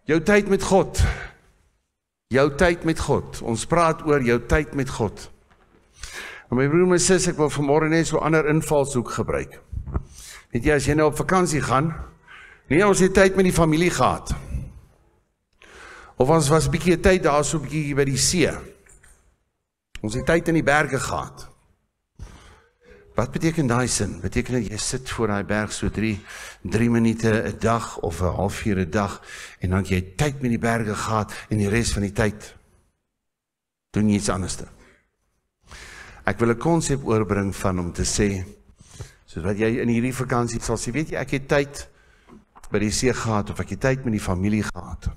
Jou tyd met God. Jou tyd met God. Ons praat oor jou tyd met God. En my broer en my sis, ek wil vanmôre net so 'n ander invalshoek gebruik. Weet jy, as jy nou op vakansie gaan, nee, ons het tyd met die familie gehad. Of ons was 'n bietjie tyd daar so 'n bietjie by die see. Ons het tyd in die berge gehad. Wat beteken daai sin? Beteken dat jy sit voor daai berg so 3 minute 'n dag of 'n halfuur 'n dag en dan jy tyd met die berge gehad en die res van die tyd doen jy iets anders. Ek wil 'n konsep oorbring van om te sê, soos wat jy in hierdie vakansie sal sê, weet jy, ek het tyd by die see gehad of ek het tyd met die familie gehad.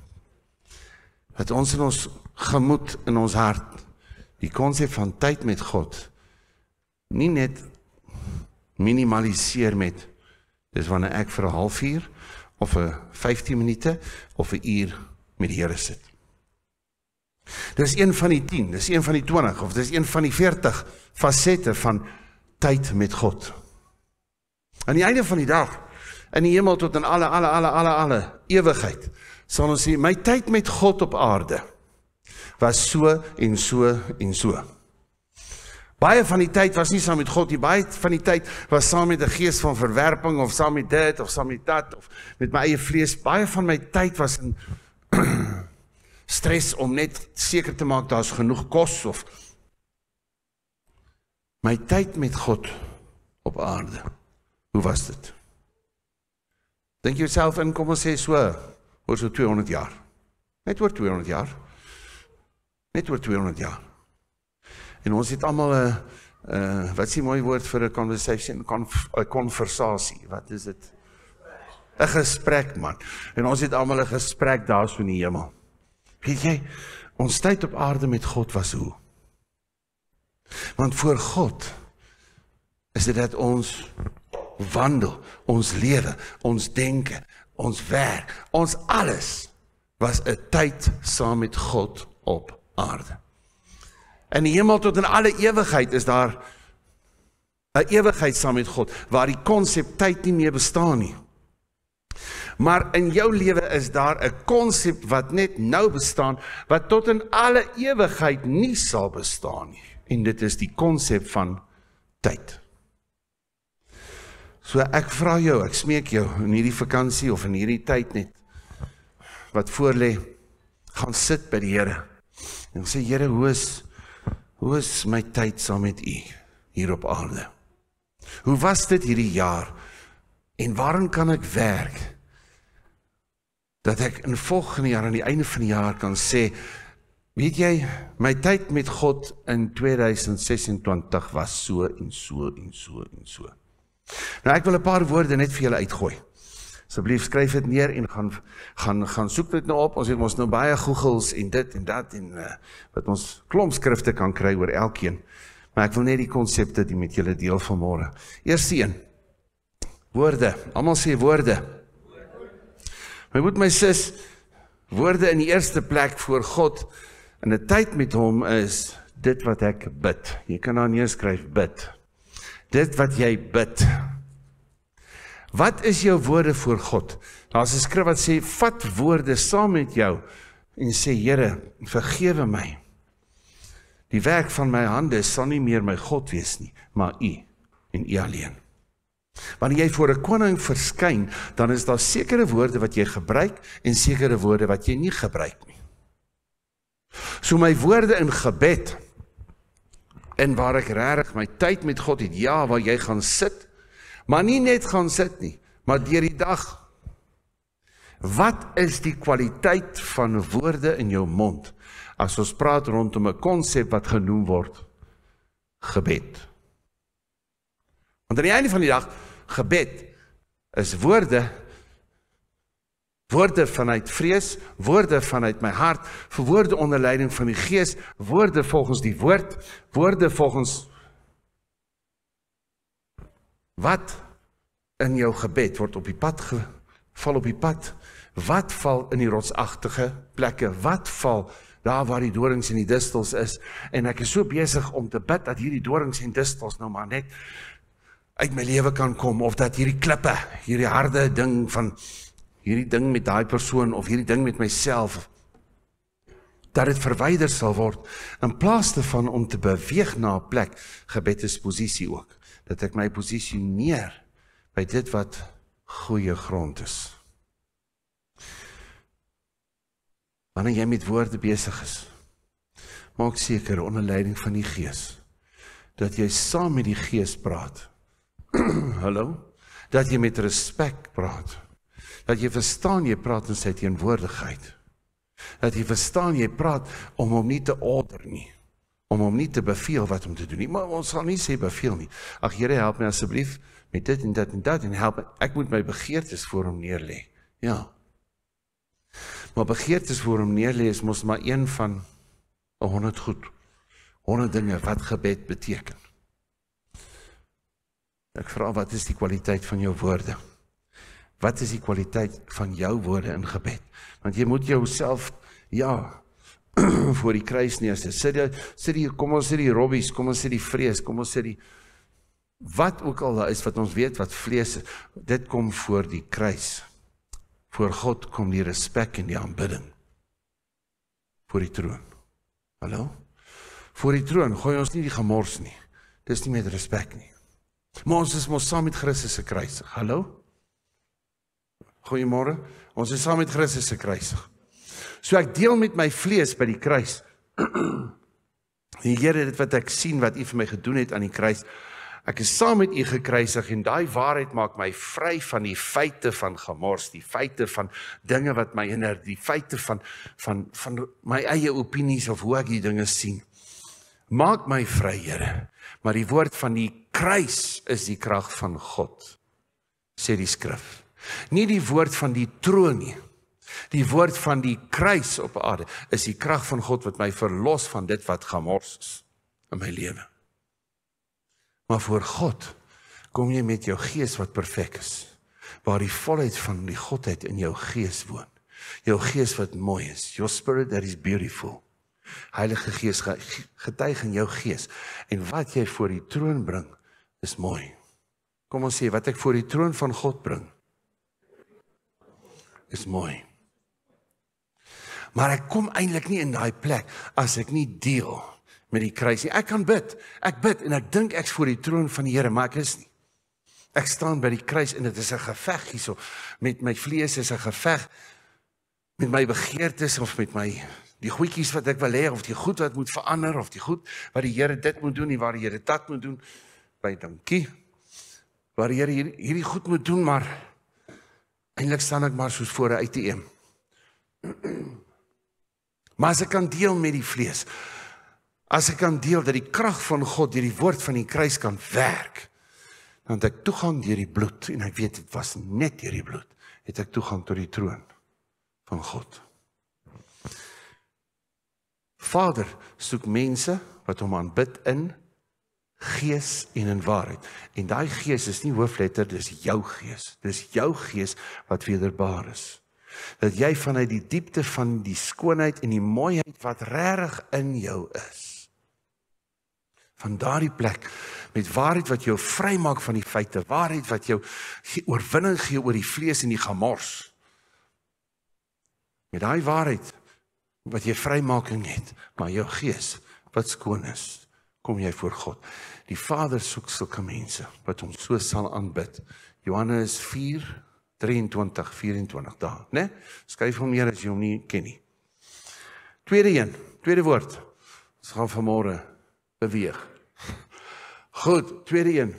Dat ons in ons gemoed, in ons hart, die konsep van tyd met God nie net minimaliseer met, dis wanneer ek vir 'n halfuur, of 'n 15 minute, of 'n uur met die Here sit. Dis een van die 10, dis een van die 20, of dis een van die 40 fasette van tyd met God. Aan die einde van die dag, in die hemel tot in alle ewigheid, sal ons sê, my tyd met God op aarde, was so en so en so. Baie van die tyd was nie saam met God nie, baie van die tyd was saam met 'n gees van verwerping, of saam met dit, of saam met dat, of met my eie vlees. Baie van my tyd was in stres om net seker te maak, daar's genoeg kos, of my tyd met God op aarde. Hoe was dit? Dink jouself in, kom ons sê oor so 200 jaar. Net oor 200 jaar. Net oor 200 jaar. En ons het almal wat is die mooi woord vir 'n conversation, 'n konversasie, wat is dit? 'n gesprek, man. En ons het almal 'n gesprek daar so in die hemel. Weet jy, ons tyd op aarde met God was hoe? Want voor God is dit dat ons wandel, ons lewe, ons denke, ons werk, ons alles was 'n tyd saam met God op aarde. In die hemel tot in alle ewigheid is daar 'n ewigheid saam met God, waar die konsep tyd nie meer bestaan nie. Maar in jou lewe is daar 'n konsep wat net nou bestaan, wat tot in alle ewigheid nie sal bestaan nie. En dit is die konsep van tyd. So ek vra jou, ek smeek jou, in hierdie vakansie of in hierdie tyd net, wat voor lê, gaan sit by die Here, en sê, Here, hoe is my tyd saam met U, hier op aarde? Hoe was dit hierdie jaar, en waarin kan ek werk, dat ek in volgende jaar, aan die einde van die jaar kan sê, weet jy, my tyd met God in 2026 was so en so en so en so. Nou ek wil 'n paar woorde net vir julle uitgooi. Asseblief skryf dit neer en gaan soek dit nou op. Ons het ons nou baie Googles en dit en dat en wat ons klomp skrifte kan kry oor elkeen. Maar ek wil net die konsepte die met julle deel vanmôre. Eerste een. Woorde. Almal sê woorde. My broer, my sis, woorde in die eerste plek voor God in 'n tyd met hom is dit wat ek bid. Jy kan daar neerskryf bid. Dit wat jy bid. Wat is jou woorde voor God? Daar's 'n skrif wat sê, vat woorde saam met jou en sê, Here, vergewe my. Die werk van my hande sal nie meer my God wees nie, maar U en U alleen. Wanneer jy voor 'n koning verskyn, dan is daar sekere woorde wat jy gebruik en sekere woorde wat jy nie gebruik nie. So my woorde in gebed, en waar ek regtig my tyd met God het, ja, waar jy gaan sit, maar nie net gaan sit nie, maar deur die dag. Wat is die kwaliteit van woorde in jou mond, as ons praat rondom 'n konsep wat genoem word, gebed? Want aan die einde van die dag, gebed is woorde vanuit vrees, woorde vanuit my hart, vir woorde onder leiding van die Gees, woorde volgens die woord, woorde volgens wat in jou gebed word op die pad val op die pad, wat val in die rotsagtige plekke, wat val daar waar die dorings en die distels is, en ek is so besig om te bid dat hierdie dorings en distels nou maar net uit my lewe kan kom, of dat hierdie klippe, hierdie harde ding van hierdie ding met daai persoon, of hierdie ding met myself, dat dit verwyder sal word, in plaas daarvan om te beweeg na 'n plek, gebed is posisie ook, dat ek my posisioneer by dit wat goeie grond is. Wanneer jy met woorde besig is, maak seker onder leiding van die Gees, dat jy saam met die Gees praat. Hallo? Dat jy met respek praat. Dat jy verstaan jy praat in sy teenwoordigheid. Dat jy verstaan jy praat om hom nie te order nie. Om hom nie te beveel wat om te doen nie. Maar ons sal nie sê beveel nie. Ag Here, help my asseblief met dit en dit en dat en help my. Ek moet my begeertes voor hom neerlê. Ja. Maar begeertes voor hom neerlê is mos maar een van 100 goed. 100 dinge wat gebed beteken. Ek vra, wat is die kwaliteit van jou woorde? Wat is die kwaliteit van jou woorde in gebed? Want jy moet jouself, ja, voor die kruis neersit. Sit die, kom ons sê die robbies, kom ons sê die vrees, kom ons sê die, wat ook al daar is, wat ons weet, wat vlees is, dit kom voor die kruis. Voor God kom die respek en die aanbidding. Voor die troon. Hallo? Voor die troon gooi ons nie die gemors nie. Dis nie met respek nie. Maar ons is mos saam met Christus se kruisig. Hallo? Goeiemôre. Ons is saam met Christus se kruisig. So ek deel met my vlees by die kruis. Die Here, dit wat ek sien wat U vir my gedoen het aan die kruis. Ek is saam met U gekruisig en daai waarheid maak my vry van die feite van gemors, die feite van dinge wat my hinder, die feite van my eie opinies of hoe ek die dinge sien. Maak my vry, Here. Maar die woord van die kruis is die krag van God, sê die skrif. Nie die woord van die troon nie. Die woord van die kruis op aarde is die krag van God wat my verlos van dit wat gemors is in my lewe. Maar voor God kom jy met jou gees wat perfek is, waar die volheid van die Godheid in jou gees woon. Jou gees wat mooi is, your spirit that is beautiful. Heilige Gees getuig in jou gees. En wat jy voor die troon bring, is mooi. Kom ons sê, wat ek voor die troon van God bring, is mooi. Maar ek kom eintlik nie in daai plek, as ek nie deel met die kruis nie. Ek kan bid, en ek dink ek's voor die troon van die Here, maar ek is nie. Ek staan by die kruis, en dit is 'n geveg hierso. Met my vlees is 'n geveg, met my begeertes, of met my die goedjies wat ek wil hê, of die goed wat moet verander, of die goed wat die Here dit moet doen, en waar die Here dat moet doen, by dankie, waar die Here hierdie goed moet doen, maar eintlik staan ek maar soos voor 'n ATM. Maar as ek kan deel met die vlees, as ek kan deel dat die krag van God deur die woord van die kruis kan werk, dan het ek toegang deur die bloed, en ek weet, dit was net deur die bloed, het ek toegang tot die troon van God. Vader soek mense wat hom aanbid in gees en in waarheid. En daai gees is nie hoofletter, dis jou gees. Dis jou gees wat wederbaar is. Dat jy vanuit die diepte van die skoonheid en die mooiheid wat regtig in jou is. Van daardie plek, met waarheid wat jou vrymaak van die feite, waarheid wat jou oorwinning gee oor die vlees en die gemors. Met daai waarheid wat jy vrymaking het, maar jou gees wat skoon is, kom jy voor God. Die Vader soek sulke mense wat hom so sal aanbid. Johannes 4:23-24 daar, né? Skryf hom neer as jy hom nie ken nie. Tweede woord. Ons gaan vanmôre beweeg. Goed, tweede een.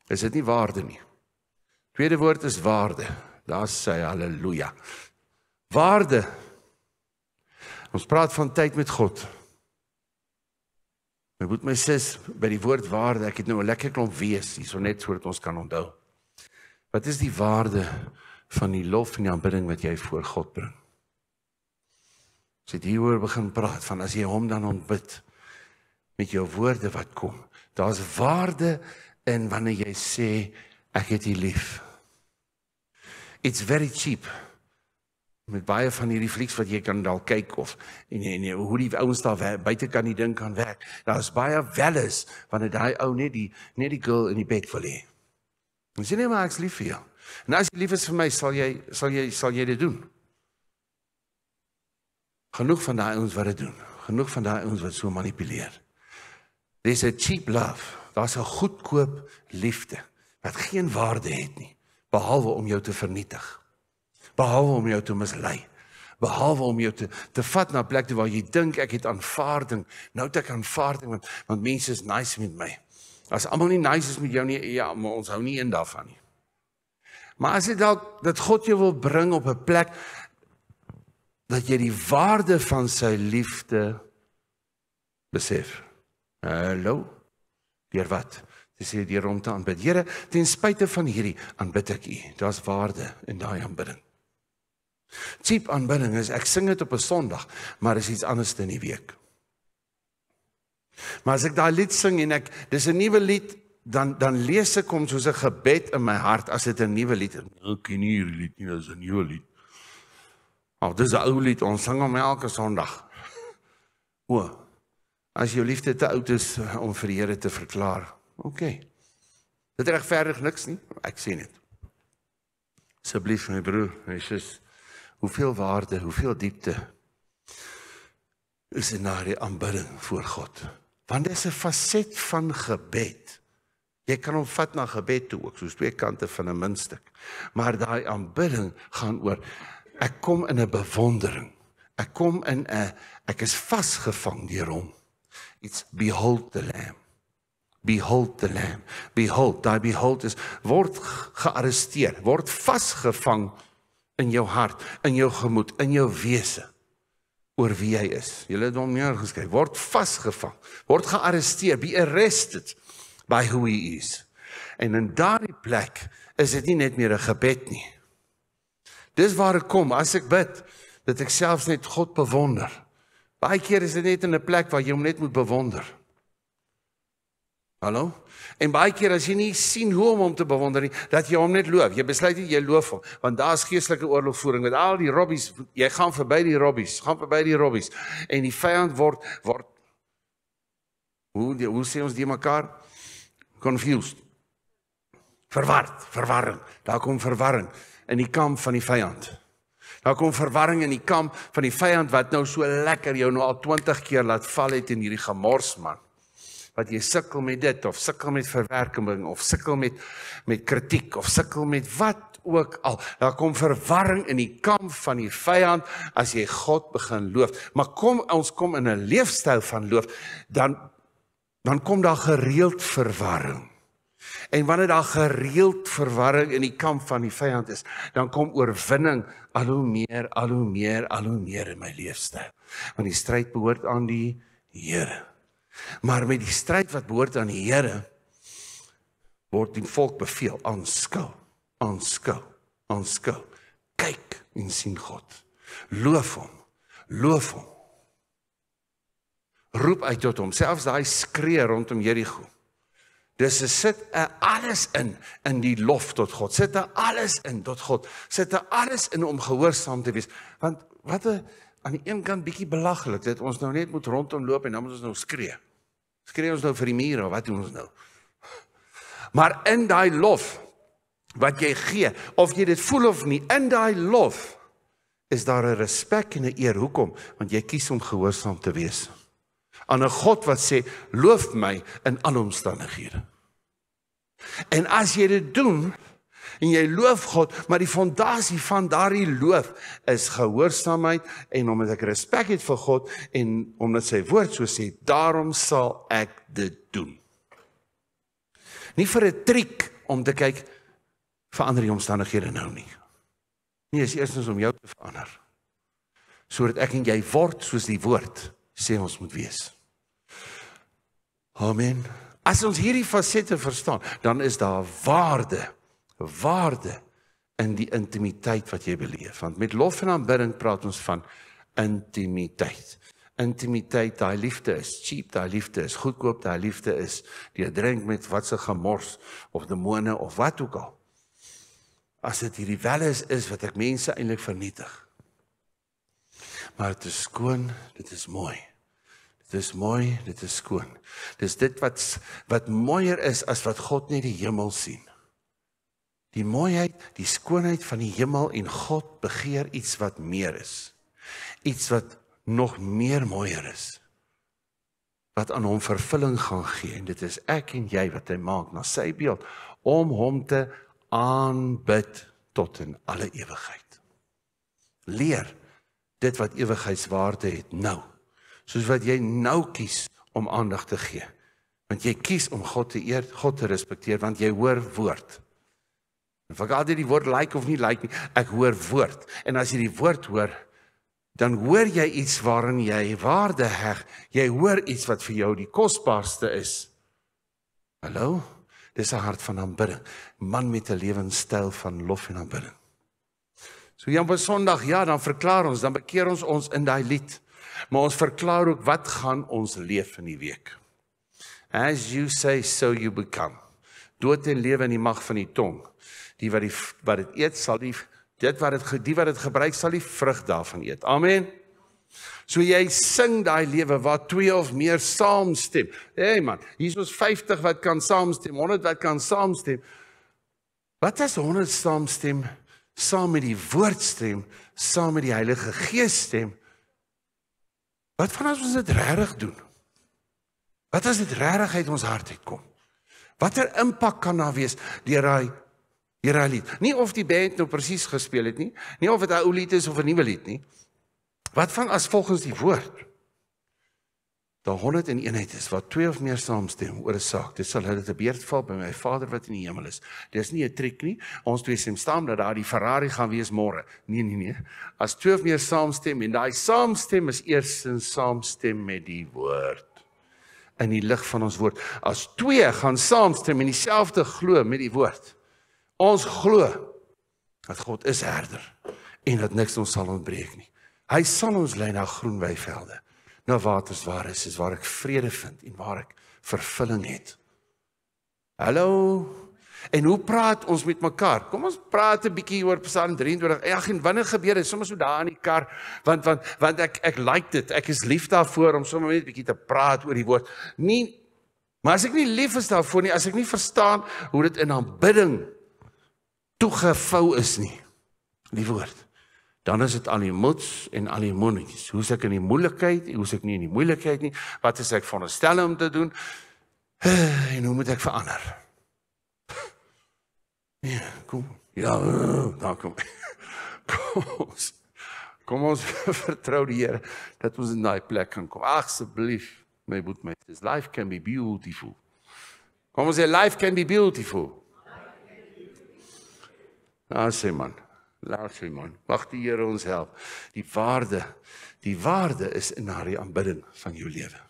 Is dit nie waarde nie? Tweede woord is waarde. Daar sê halleluja. Waarde. Ons praat van tyd met God. Ek moet my sis by die woord waarde, ek het nou 'n lekker klomp wees, hierso net sodat ons kan onthou. Wat is die waarde van die lof en die aanbidding wat jy voor God bring? As jy hieroor begin praat, van as jy hom dan ontbid, met jou woorde wat kom, daar's waarde in wanneer jy sê, ek het U lief. It's very cheap. Met baie van hierdie flieks wat jy kan dalk kyk of en hoe die ouens daar buite kan die ding kan werk. Daar's baie welles wanneer daai ou net die girl in die bed wil hê. En sê net maar ek's lief vir jou. En as jy lief is vir my, sal jy dit doen. Genoeg van daai ouens wat dit doen. Genoeg van daai ouens wat so manipuleer. There's a cheap love. Daar's 'n goedkoop liefde wat geen waarde het nie, behalwe om jou te vernietig. Behalwe om jou te mislei. Behalwe om jou te vat na 'n plek toe waar jy dink ek het aanvaarding. Nou het ek aanvaarding want mense is nice met my. As almal nie nice is met jou nie, ja, maar ons hou nie een daarvan nie. Maar as dit dalk dat God jou wil bring op 'n plek dat jy die waarde van sy liefde besef. Hallo? Deur wat? Dis hier deur om te aanbid. Here, ten spyte van hierdie aanbid ek U. Daar's waarde in daai aanbidding. Cheap aanbidding is ek sing dit op 'n Sondag, maar is iets anders in die week. Maar as ek daai lied sing en dis 'n nuwe lied, dan lees ek hom soos 'n gebed in my hart as dit 'n nuwe lied is. Ek ken nie hierdie lied nie, dis 'n nuwe lied. Dis 'n ou lied, ons sing hom elke Sondag. As jou liefde te oud is om vir die Here te verklaar, okay. Dit regverdig niks nie, ek sê net. Asseblief my broer, Jesus, hoeveel waarde, hoeveel diepte is in daardie aanbidding voor God. Want dit is 'n faset van gebed. Jy kan hom vat na gebed toe ook, soos twee kante van 'n muntstuk. Maar daai aanbidding gaan oor, ek kom in 'n bewondering. Ek is vasgevang deur hom. It's behold the Lamb. Behold the Lamb. Behold, daai behold is, word gearresteer, word vasgevang in jou hart, in jou gemoed, in jou wese, oor wie hy is. Julle het hom neergeskryf, word vasgevang, word gearresteer, be arrested by who he is. En in daardie plek is dit nie net meer 'n gebed nie. Dis waar ek kom, as ek bid, dat ek selfs net God bewonder. Baie keer is dit net in 'n plek waar jy hom net moet bewonder. Hallo? En baie keer as jy nie sien hoe om hom te bewonder nie, dat jy hom net loof. Jy besluit nie, jy loof hom, want daar is geestelike oorlogvoering met al die robbies. Jy gaan verby die robbies, en die vyand word hoe sê ons die mekaar? Confused. Verwarring. Daar kom verwarring in die kamp van die vyand. Daar kom verwarring in die kamp van die vyand wat nou so lekker jou nou al 20 keer laat val het in hierdie gemors, man. Wat jy sukkel met dit, of sukkel met verwerking, of sukkel met kritiek, of sukkel met wat ook al. Daar kom verwarring in die kamp van die vyand as jy God begin loof. Maar ons kom in 'n leefstyl van loof, dan kom daar gereeld verwarring. En wanneer daar gereeld verwarring in die kamp van die vyand is, dan kom oorwinning al hoe meer in my leefstyl. Want die stryd behoort aan die Here. Maar met die stryd wat behoort aan die Here, word die volk beveel, aanskou, kyk en sien God. Loof hom. Roep uit tot hom, selfs daai skree rondom Jerigo. Dus sit alles in die lof tot God, sit alles in tot God, sit alles in om gehoorsaam te wees. Want wat aan die een kant bietjie belaglik, dat ons nou net moet rondom loop en dan moet ons nou skree. Skree ons nou vir die mure, of wat doen ons nou? Maar in daai lof, wat jy gee, of jy dit voel of nie, in daai lof, is daar 'n respek en 'n eer. Hoekom? Want jy kies om gehoorsaam te wees aan 'n God wat sê, loof my in alle omstandighede. En as jy dit doen, en jy loof God, maar die fondasie van daardie loof is gehoorsaamheid, en omdat ek respek het vir God, en omdat sy woord so sê, daarom sal ek dit doen. Nie vir 'n triek om te kyk, verander die omstandighede nou nie. Nee, is eerstens om jou te verander, sodat ek en jy word soos die woord sê ons moet wees. Amen. As ons hierdie fasette verstaan, dan is daar waarde in die intimiteit wat jy beleef. Want met lof en aanbidding praat ons van intimiteit. Intimiteit, daai liefde is cheap, daai liefde is goedkoop, daai liefde is die drink met wat se gemors, of demone, of wat ook al. As dit hierdie welle is wat ek mense eintlik vernietig. Maar dit is skoon, dit is mooi. Dit is mooi, dit is skoon. Dis dit wat mooier is as wat God net die hemel sien. Die mooiheid, die skoonheid van die hemel en God begeer iets wat meer is. Iets wat nog meer mooier is. Wat aan hom vervulling gaan gee. En dit is ek en jy wat hy maak na sy beeld. Om hom te aanbid tot in alle ewigheid. Leer dit wat ewigheidswaarde het nou. Soos wat jy nou kies om aandag te gee. Want jy kies om God te eer, God te respekteer, want jy hoor woord. Of ek altyd die woord like of nie like nie, ek hoor woord. En as jy die woord hoor, dan hoor jy iets waarin jy waarde heg. Jy hoor iets wat vir jou die kosbaarste is. Hallo? Dis 'n hart van aanbidding. Man met 'n lewenstyl van lof en aanbidding. So ja, op Sondag, ja, dan verklaar ons, dan bekeer ons in daai lied. Maar ons verklaar ook wat gaan ons leef in die week. As you say, so you become. Dood en lewe in die mag van die tong. Die wat dit eet, sal die wat dit gebruik, sal die vrug daarvan eet. Amen. So jy sing daai lewe waar 2 of meer saamstem. Hey man, hier is ons 50 wat kan saamstem, 100 wat kan saamstem. Wat as 100 saamstem, saam met die woord stem, saam met die Heilige Gees stem? Wat van as ons dit regtig doen? Wat as dit regtig uit ons hart uitkom? Watter impak kan daar wees deur daai lied? Nie of die band nou presies gespeel het nie, nie of dit 'n ou lied is of 'n nuwe lied nie. Wat van as volgens die woord daar 100 in eenheid is, wat 2 of meer saamstem oor 'n saak, dit sal hulle te beurt val by my Vader wat in die hemel is. Dis nie 'n triek nie, ons twee stem saam dat daar die Ferrari gaan wees môre. Nee. As 2 of meer saamstem, en daai saamstem is eerstens saamstem met die woord. In die lig van ons woord. As 2 gaan saamstem en dieselfde glo met die woord. Ons glo dat God is herder en dat niks ons sal ontbreek nie. Hy sal ons lei na groen weivelde, na waters waar is waar ek vrede vind en waar ek vervulling het. Hallo? En hoe praat ons met mekaar? Kom ons praat 'n bietjie oor Psalm 23. Ag, en wanneer gebeur dit? Soms so daar in die kar, want ek like dit. Ek is lief daarvoor om sommer net 'n bietjie te praat oor die woord. Maar as ek nie lief is daarvoor nie, as ek nie verstaan hoe dit in aanbidding toegevou is nie, die woord, dan is dit al die moeds en al die moenies. Hoe is ek in die moeilikheid, hoe is ek nie in die moeilikheid nie, wat is ek veronderstel om te doen, en hoe moet ek verander? Ja, dan kom ons vertrou die Here, dat ons in daai plek kan kom. Ag, asseblief, my boetmeesters, life can be beautiful. Kom ons sê, life can be beautiful. Nou sê man, mag die Here ons help. Die waarde is in daardie aanbidding van jou lewe.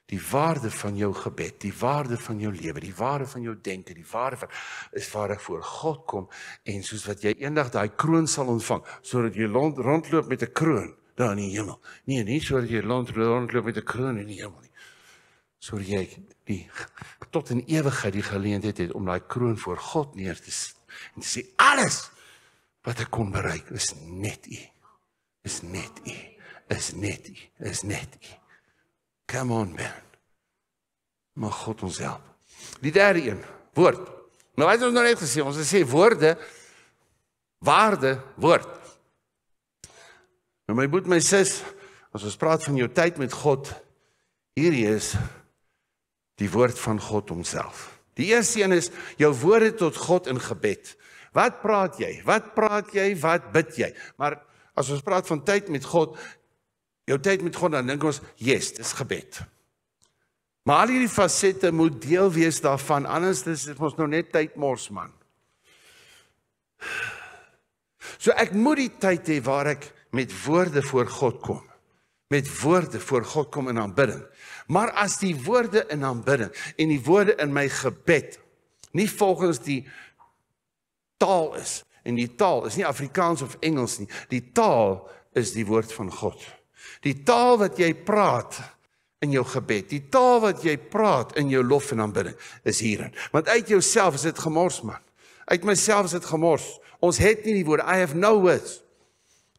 Die waarde van jou gebed, die waarde van jou lewe, die waarde van jou denke, die waarde van, is waar ek voor God kom, en soos wat jy eendag daai kroon sal ontvang, sodat jy rondloop met 'n kroon, daar in die hemel. Nee, sodat jy rondloop met 'n kroon in die hemel nie. Sodat jy tot in ewigheid die geleentheid het om daai kroon voor God neer te sit, en te sê, alles wat ek kon bereik, is net U. Is net U. Is net U. Is net U. Come on, man. Mag God ons help. Die derde een, woord. Nou, wat het ons nou net gesê? Ons het gesê woorde, waarde, woord. Nou, my broer, my sis, as ons praat van jou tyd met God, hierdie is die woord van God homself. Die eerste een is jou woorde tot God in gebed. Wat praat jy? Wat praat jy? Wat bid jy? Maar as ons praat van tyd met God, jou tyd met God, dan dink ons, yes, dis gebed. Maar al hierdie fasette moet deel wees daarvan, anders is ons nou net tyd mors, man. So ek moet die tyd hê waar ek met woorde voor God kom. Met woorde voor God kom in aanbidding. Maar as die woorde in aanbidding en die woorde in my gebed nie volgens die taal is, en die taal is nie Afrikaans of Engels nie, die taal is die woord van God. Die taal wat jy praat in jou gebed, die taal wat jy praat in jou lof en aanbidding, is hierin. Want uit jouself is dit gemors, man. Uit myself is dit gemors. Ons het nie die woorde, I have no words.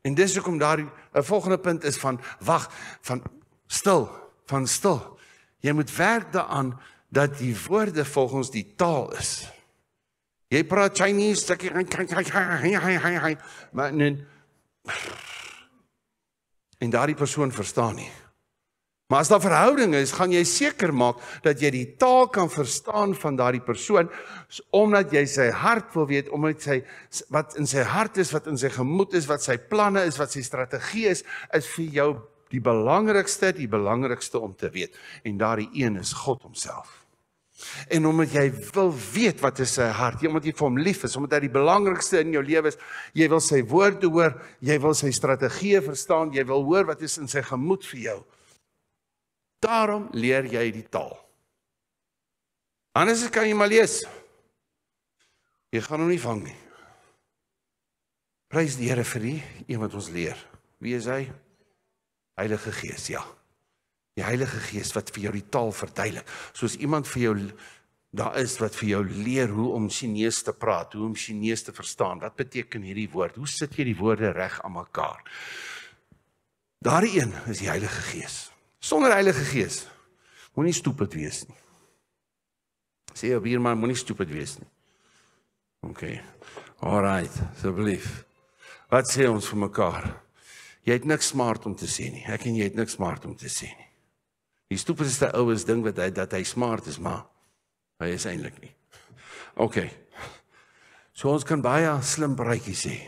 En dis hoekom daar 'n volgende punt is van wag, van stil. Jy moet werk daaraan dat die woorde volgens die taal is. Jy praat Chinese, maar en daardie persoon verstaan nie. Maar as daar verhouding is, gaan jy seker maak dat jy die taal kan verstaan van daardie persoon, omdat jy sy hart wil weet, omdat wat in sy hart is, wat in sy gemoed is, wat sy planne is, wat sy strategie is vir jou die belangrikste om te weet. En daardie een is God homself. En omdat jy wil weet wat is sy hart, omdat jy vir hom lief is, omdat hy die belangrikste in jou lewe is, jy wil sy woorde hoor, jy wil sy strategie verstaan, jy wil hoor wat is in sy gemoed vir jou. Daarom leer jy die taal. Anders kan jy maar lees. Jy gaan hom nie vang nie. Prys die Here vir die een wat ons leer. Wie is hy? Heilige Gees, ja. Die Heilige Gees wat vir jou die taal verduidelik. Soos iemand vir jou, daar is wat vir jou leer hoe om Chinees te praat, hoe om Chinees te verstaan. Wat beteken hierdie woord? Hoe sit jy die woorde reg aan mekaar? Daardie een is die Heilige Gees. Sonder Heilige Gees, moenie stupid wees nie. Sê jou buurman, moenie stupid wees nie. Okay, alright, asseblief. Wat sê ons vir mekaar? Jy het niks smart om te sê nie. Ek en jy het niks smart om te sê nie. Die stupidste oues dink dat hy smart is, maar hy is eintlik nie. Okay, so ons kan baie slim praatjies sê,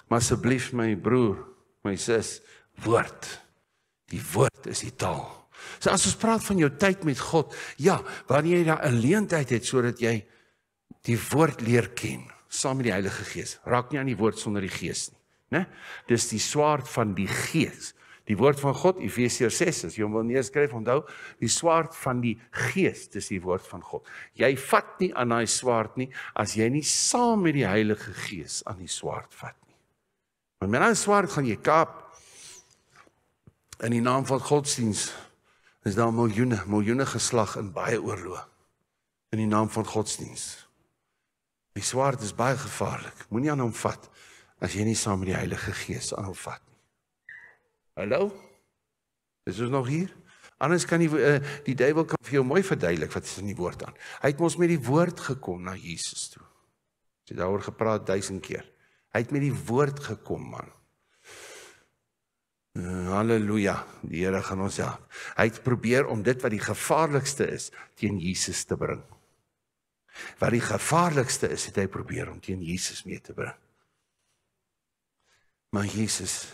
maar asseblief my broer, my sis, woord. Die woord is die taal. So as ons praat van jou tyd met God, ja, wanneer jy daar 'n geleentheid het, sodat jy die woord leer ken, saam met die Heilige Gees, raak nie aan die woord sonder die Gees nie, né? Dis die swaard van die Gees. Die woord van God, Efesiërs 6, as jy hom wil neerskryf, onthou, die swaard van die Gees, dis die woord van God. Jy vat nie aan daai swaard nie, as jy nie saam met die Heilige Gees aan die swaard vat nie. Want met daai swaard gaan jy kaap. In die naam van godsdienst is daar miljoene geslag in baie oorloë. In die naam van godsdienst. Die swaard is baie gevaarlik. Moenie aan hom vat, as jy nie saam met die Heilige Gees aan hom vat nie. Hallo? Is ons nog hier? Anders kan die duiwel kan vir jou mooi verduidelik wat is in die woord aan. Hy het ons met die woord gekom na Jesus toe. Jy het daaroor gepraat 1000 keer. Hy het met die woord gekom, man. Halleluja, die Here gaan ons help. Hy het probeer om dit wat die gevaarlikste is, teen Jesus te bring. Wat die gevaarlikste is, het hy probeer om teen Jesus mee te bring. Maar Jesus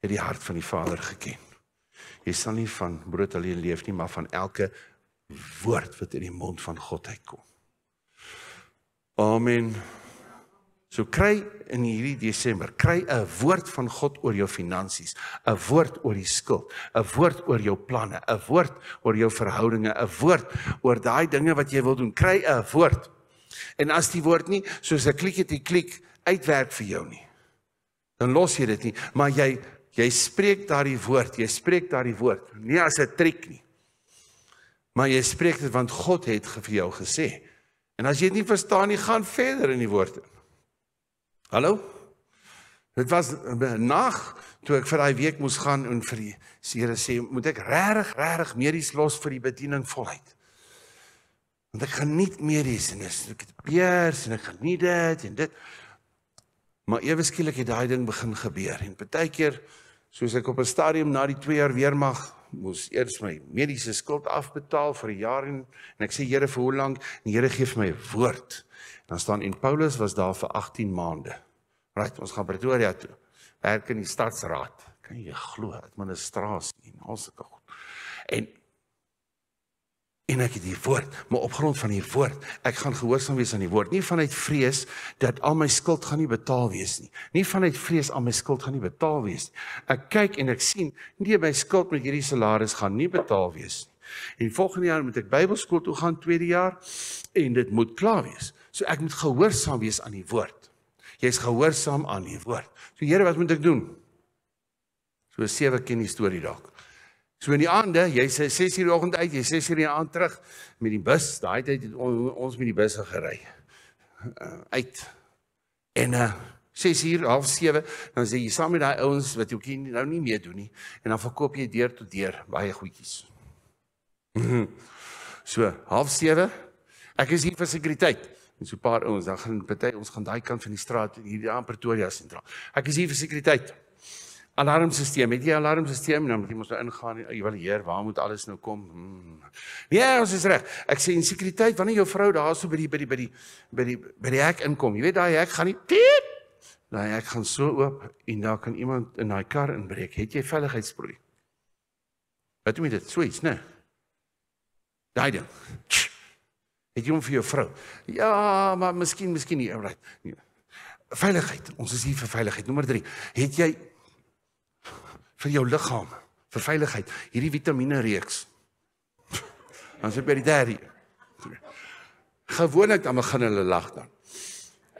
het die hart van die Vader geken. Jy sal nie van brood alleen leef nie, maar van elke woord wat in die mond van God uitkom. Amen. So kry in hierdie Desember, kry 'n woord van God oor jou finansies, 'n woord oor die skuld, 'n woord oor jou planne, 'n woord oor jou verhoudinge, 'n woord oor daai dinge wat jy wil doen. Kry 'n woord. En as die woord nie soos 'n klik uitwerk vir jou nie, dan los jy dit nie, maar jy spreek daardie woord, nie as 'n triek nie. Maar jy spreek dit want God het vir jou gesê. En as jy dit nie verstaan nie, gaan verder in die woord. Hallo? Dit was 'n nag toe ek vir daai week moes gaan en vir die Here sê, moet ek regtig medies los vir die bediening voluit. Want ek geniet medies en ek het beers en ek geniet dit en dit. Maar ewe skielik het daai ding begin gebeur. En partykeer, soos ek op 'n stadium na die 2 jaar weermag, moes eers my mediese skuld afbetaal vir 'n jaar en ek sê, Here, vir hoe lank? En die Here gee vir my 'n woord. Dan staan en Paulus was daar vir 18 maande. Right, ons gaan Pretoria toe. Werk in die stadsraad. Kan jy glo, administrasie en al sulke goed. En ek het die woord, maar op grond van die woord, ek gaan gehoorsaam wees aan die woord. Nie vanuit vrees dat al my skuld gaan nie betaal wees nie. Nie vanuit vrees al my skuld gaan nie betaal wees nie. Ek kyk en ek sien, nee, my skuld met hierdie salaris gaan nie betaal wees nie. En volgende jaar moet ek Bybelskool toe gaan, 2de jaar, en dit moet klaar wees. So ek moet gehoorsaam wees aan die woord. Jy is gehoorsaam aan die woord. So Here, wat moet ek doen? So 7 ken die storie dalk. So in die aande, jy sê 6 uur die oggend uit, jy 6 uur in die aand terug met die bus. Daai tyd het ons met die busse gery. Uit. En 6 uur, 6:30, dan sê jy saam met daai ouens wat jy nou nie meer doen nie, en dan verkoop jy deur tot deur baie goedjies. So 6:30, ek is hier vir sekuriteit. En so 'n paar ouens, dan gaan party ons gaan daai kant van die straat hier aan Pretoria sentraal. Ek is hier vir sekuriteit. Alarmsisteem, het jy 'n alarmsisteem? Dan moet jy mos nou ingaan en evalueer, waar moet alles nou kom? Ja, ons is reg. Ek sê in sekuriteit, wanneer jou vrou daar so by die hek inkom, jy weet daai hek gaan nie piep. Daai hek gaan so oop en daar kan iemand in daai kar inbreek. Het jy veiligheidsprooi? Wat doen jy dit? So iets, né? Daai ding. Het jy hom vir jou vrou? Ja, maar miskien nie. Alright. Veiligheid. Ons is hier vir veiligheid. Nommer 3. Het jy vir jou liggaam, vir veiligheid, hierdie vitamine reeks? Dan sit by die derde. Gewoonlik dan begin hulle lag dan.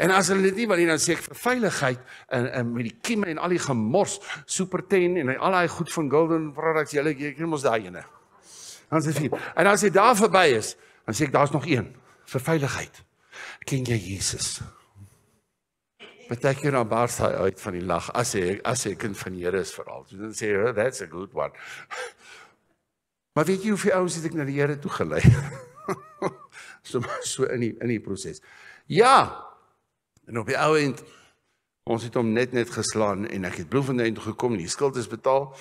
En as hulle dit nie wil nie, dan sê ek vir veiligheid en met die kieme en al die gemors, Super 10 en al die goed van Golden Products, julle ken mos daai ene. Dan sê 4. En as jy daar verby is, dan sê ek daar's nog een vir veiligheid. Ken jy Jesus? Partykeer dan bars hy uit van die lag as hy 'n kind van die Here is veral. Dan sê hy, that's a good one. Maar weet jy hoeveel ouens het ek na die Here toe gelei? so in die proses. Ja. En op die ou end, ons het hom net geslaan en ek het Bloemfontein toe gekom, die skuld is betaal.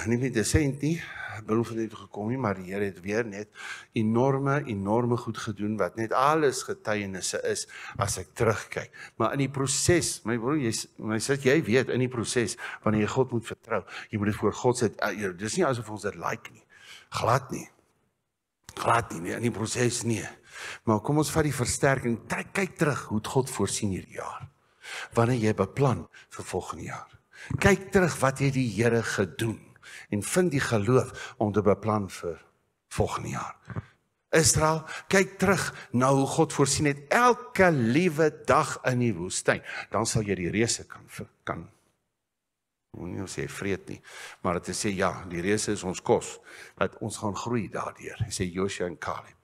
Nie met 'n sent nie, Bloemfontein toe gekom nie, maar die Here het weer net enorme goed gedoen, wat net alles getuienisse is, as ek terugkyk. Maar in die proses, my broer, jy weet, in die proses, wanneer jy God moet vertrou, jy moet dit voor God sit, dis nie asof ons dit like nie, glad nie, in die proses nie. Maar kom ons vat die versterking, kyk terug, hoe het God voorsien hierdie jaar, wanneer jy beplan vir volgende jaar. Kyk terug, wat het die Here gedoen, en vind die geloof om te beplan vir volgende jaar. Israel, kyk terug na hoe God voorsien het, elke liewe dag in die woestyn, dan sal jy die reëse kan nie sê vreet nie, maar het sê ja, die reëse is ons kos, dat ons gaan groei daardeur, sê Joshua en Caleb.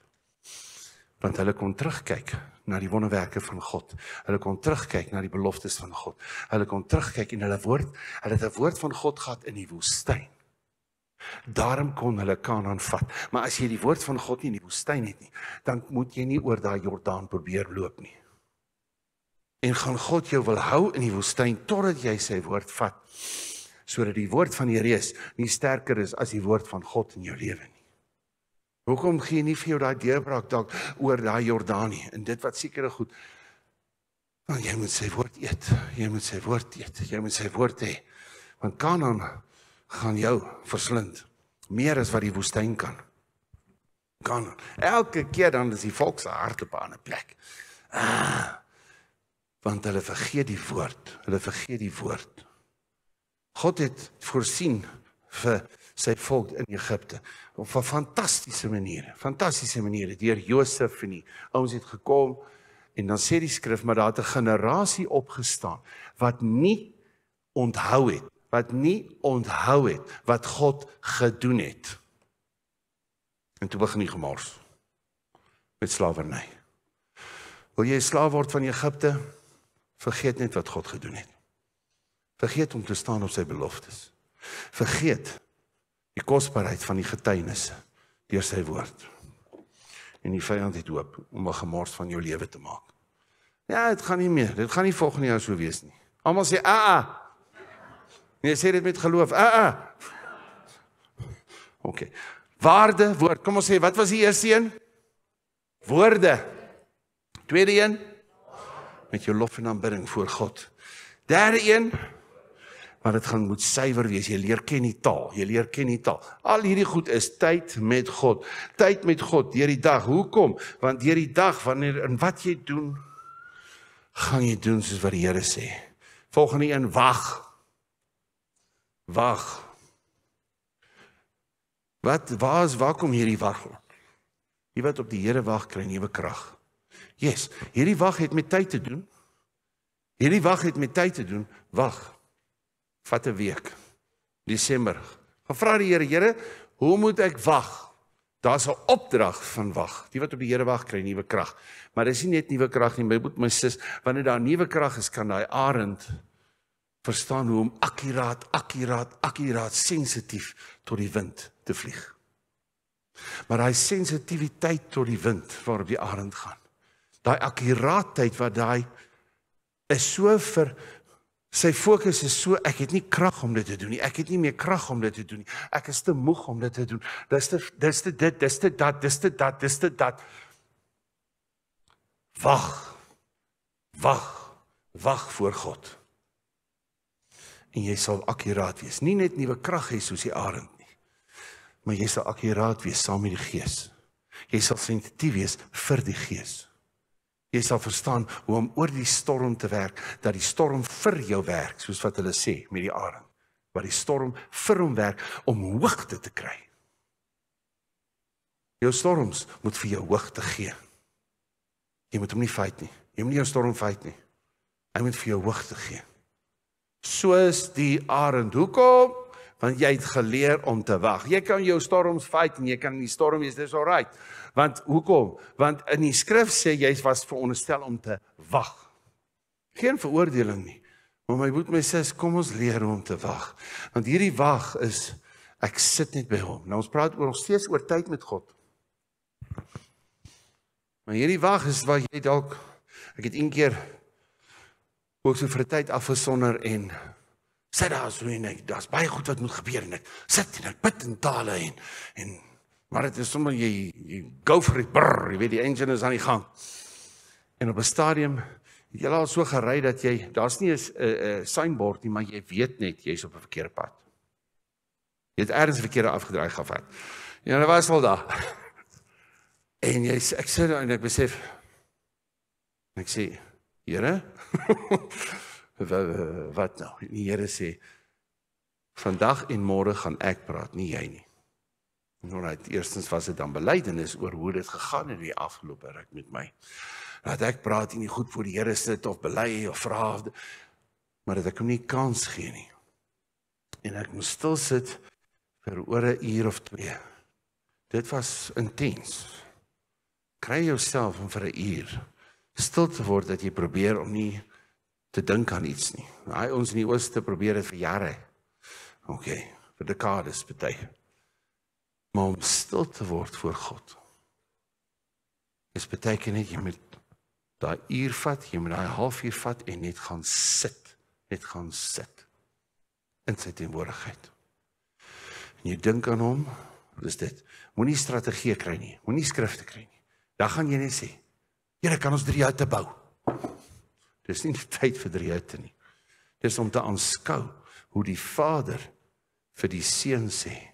Want hulle kon terugkyk na die wonderwerke van God. Hulle kon terugkyk na die beloftes van God. Hulle kon terugkyk en hulle het 'n woord van God gehad in die woestyn. Daarom kon hulle Kanaan vat. Maar as jy die woord van God nie in die woestyn het nie, dan moet jy nie oor daai Jordaan probeer loop nie. En gaan God jou wil hou in die woestyn totdat jy sy woord vat, sodat die woord van die reus nie sterker is as die woord van God in jou lewe nie. Hoekom gee jy nie vir jou daai deurbraak dalk oor daai Jordaan nie? En dit wat sekere goed, want jy moet sy woord eet, jy moet sy woord hê, want Kanaan gaan jou verslind, meer as wat die woestyn kan. Kanaan, elke keer dan is die volk se hart op 'n ander plek. Want hulle vergeet die woord, God het voorsien vir sy volk in Egipte, op 'n fantastiese maniere, deur Josef en die ouens het gekom, en dan sê die skrif, maar daar het 'n generasie opgestaan, wat nie onthou het, wat God gedoen het. En toe begin die gemors, met slawerny. Wil jy slaaf word van Egipte? Vergeet net wat God gedoen het. Vergeet om te staan op sy beloftes. Vergeet die kosbaarheid van die getuienisse deur sy woord. En die vyand het hoop om 'n gemors van jou lewe te maak. Ja, dit gaan nie meer. Dit gaan nie volgende jaar so wees nie. Almal sê, Nee, sê dit met geloof. Okay. Waarde, woord. Kom ons sê, wat was die eerste een? Woorde. Tweede een? Met jou lof en aanbidding voor God. Derde een? Maar dit moet suiwer wees, jy leer ken die taal. Al hierdie goed is tyd met God. Tyd met God, deur die dag. Hoekom? Want deur die dag, wanneer en wat jy doen, gaan jy doen soos wat die Here sê. Volgende een, wag. Waar kom hierdie wag? Die wat op die Here wag, kry nuwe krag. Yes, hierdie wag het met tyd te doen. Wag. Vat 'n week, Desember. Gaan vra die Here, hoe moet ek wag? Daar's 'n opdrag van wag. Die wat op die Here wag, kry nuwe krag. Maar dis nie net nuwe krag nie, my sis, wanneer daar nuwe krag is, kan daai arend verstaan hoe om akkuraat, sensitief tot die wind te vlieg. Maar daai sensitiwiteit tot die wind waarop die arend gaan, Daai akkuraatheid wat daai is so vir sy fokus is so, ek het nie krag om dit te doen nie, ek het nie meer krag om dit te doen nie, ek is te moeg om dit te doen, dis te dit, dis te dat, dis te dat, dis te dat. Wag voor God. En jy sal akkuraat wees, nie net nuwe krag hê soos die arend nie, maar jy sal akkuraat wees saam met die Gees. Jy sal sensitief wees vir die Gees. Jy sal verstaan hoe om oor die storm te werk, dat die storm vir jou werk, soos wat hulle sê met die arend, waar die storm vir hom werk, om hoogte te kry. Jou storms moet vir jou hoogte gee. Jy moet hom nie fight nie, jy moet nie jou storm fight nie, hy moet vir jou hoogte gee. Soos die arend, hoekom? Want jy het geleer om te wag. Jy kan jou storms fight en jy kan in die storm wees, dis alright. Want hoekom? Want in die skrif sê jy was veronderstel om te wag. Geen veroordeling nie. Maar my broer, my sis, kom ons leer hoe om te wag. Want hierdie wag is, ek sit net by hom. Nou ons praat nog steeds oor tyd met God. Maar hierdie wag is waar jy dalk, ek het een keer ook so vir 'n tyd afgesonder en sit daar so en ek, daar's baie goed wat moet gebeur en ek sit en ek bid in tale en maar dit is sommer jy go for it, brrr, jy weet die engine is aan die gang. En op 'n stadium het jy al so gery dat jy, daar's nie 'n signboard nie, maar jy weet net jy's op 'n verkeerde pad. Jy het ergens verkeerde afgedraai gevat. Ja, hulle was al daar. En ek sit daar en ek besef, en ek sê, Here, wat nou? En die Here sê, vandag en môre gaan ek praat, nie jy nie. Alright, eerstens was dit dan belydenis oor hoe dit gegaan het in die afgelope ruk met my. Dat ek praat en nie goed voor die Here sit of bely of vra, maar dat ek hom nie kans gee nie. En ek moes stil sit vir oor 'n uur of 2. Dit was intens. Kry jouself om vir 'n uur stil te word dat jy probeer om nie te dink aan iets nie. Hy ons in die ooste probeer dit vir jare. Vir dekades party. Maar om stil te word voor God. Is beteken net jy moet daai uur vat, jy moet daai halfuur vat en net gaan sit. Net gaan sit. In sy teenwoordigheid. En jy dink aan hom, dis dit. Moenie strategie kry nie, moenie skrifte kry nie. Dan gaan jy net sê, Here, kan ons 3 hutte bou? Dis nie die tyd vir 3 hutte nie. Dis om te aanskou hoe die Vader vir die seun sê,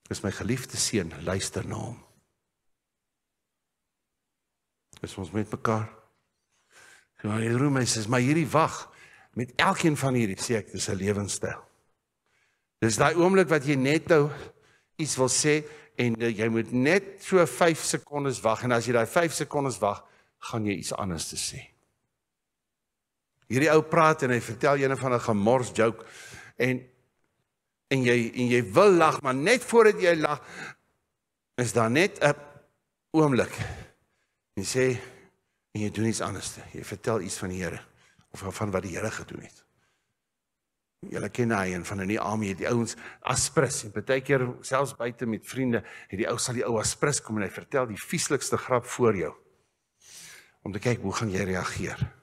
dis my geliefde seun, luister na hom. Is ons met mekaar? Jy roem my sê, maar hierdie wag, met elkeen van hierdie sê ek, dis 'n lewenstyl. Dis daai oomblik wat jy net nou iets wil sê, en jy moet net so 5 sekondes wag, en as jy daai 5 sekondes wag, gaan jy iets anders te sê. Hierdie ou praat en hy vertel een van 'n gemors joke, en jy wil lag, maar net voordat jy lag, is daar net 'n oomblik. Jy sê, en jy doen iets anders. Jy vertel iets van die Here, of van wat die Here gedoen het. Julle ken hy, en van in die army het die ouens aspris, en partykeer selfs buite met vriende, het die ou sal die ou aspris kom, en hy vertel die vieslikste grap voor jou, om te kyk, hoe gaan jy reageer?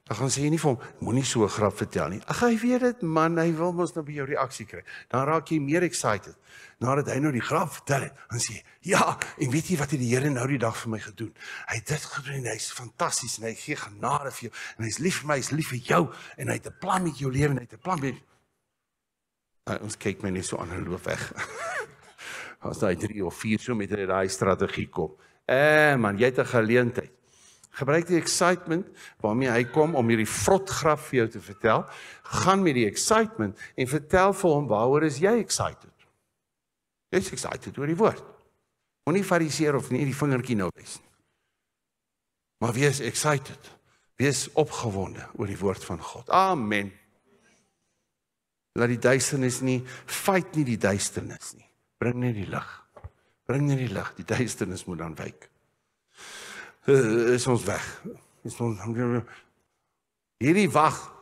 Dan gaan sê jy nie vir hom, moenie so 'n grap vertel nie. Ag, hy weet dit, man, hy wil mos nou by jou reaksie kry. Dan raak jy meer excited. Nadat hy nou die grap vertel het, dan sê jy, ja, en weet jy wat het die Here nou die dag vir my gedoen? Hy het dit gedoen, en hy is fantasties, en hy gee genade vir jou, en hy is lief vir my, hy is lief vir jou, en hy het 'n plan met jou lewe, en hy het 'n plan met... Ons kyk my net so aan en loop weg. As daai 3 of 4 so met daai strategie kom. Man, jy het 'n geleentheid. Gebruik die excitement waarmee hy kom om hierdie vrotgrap vir jou te vertel. Gaan met die excitement en vertel vir hom waaroor is jy excited. Jy is excited oor die woord. Moenie fariseer of nie die vingertjie nou wys nie. Maar wees excited. Wees opgewonde oor die woord van God. Amen. Laat die duisternis nie, fight nie die duisternis nie. Bring net die lig. Bring net die lig. Die duisternis moet dan wyk. Is ons weg. Hierdie wag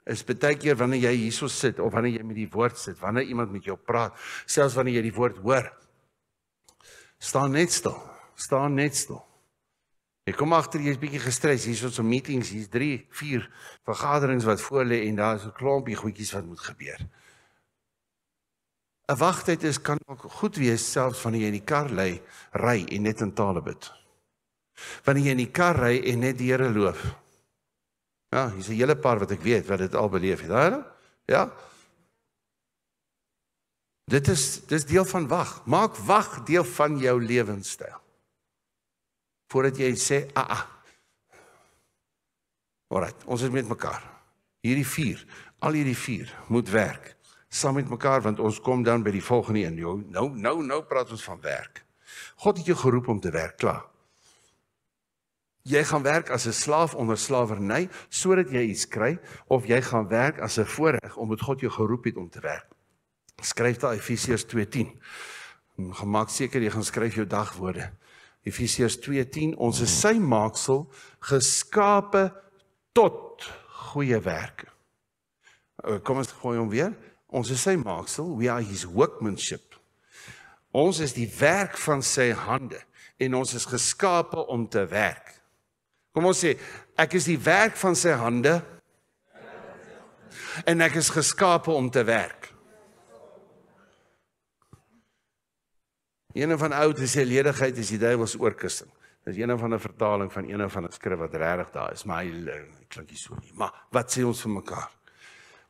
is baie keer wanneer jy hierso sit, of wanneer jy met die woord sit, wanneer iemand met jou praat, selfs wanneer jy die woord hoor, staan net stil, Jy kom agter, jy is bietjie gestres, hier is so meetings, hier is 3, 4 vergaderings wat voor lê en daar is 'n klompie goedjies wat moet gebeur. 'n Wagtyd kan ook goed wees, selfs wanneer jy in die kar ry en net in tale bid. Wanneer jy in die kar ry en net die Here loof. Ja, hier is 'n hele paar wat ek weet, wat dit al beleef het. Ja? Dit is deel van wag. Maak wag deel van jou lewenstyl. Voordat jy sê, alright, ons is met mekaar. Al hierdie 4 moet werk. Saam met mekaar, want ons kom dan by die volgende een. Nou praat ons van werk. God het jou geroep om te werk, klaar. Jy gaan werk as 'n slaaf onder slawerny, sodat jy iets kry, of jy gaan werk as 'n voorreg, omdat God jou geroep het om te werk. Skryf daar Efesiërs 2:10. Gemaak seker jy gaan skryf jou dagwoorde. Efesiërs 2:10, ons is sy maaksel, geskape tot goeie werke. Kom ons gooi hom weer. Ons is sy maaksel, we are his workmanship. Ons is die werk van sy hande, en ons is geskape om te werk. Kom ons sê, ek is die werk van sy hande, en ek is geskape om te werk. Een van oud sê ledigheid is die duiwels oorkussing. Dit is een van 'n vertaling van een van 'n skrif wat regtig daar is, maar hy klink nie so nie. Maar wat sê ons vir mekaar?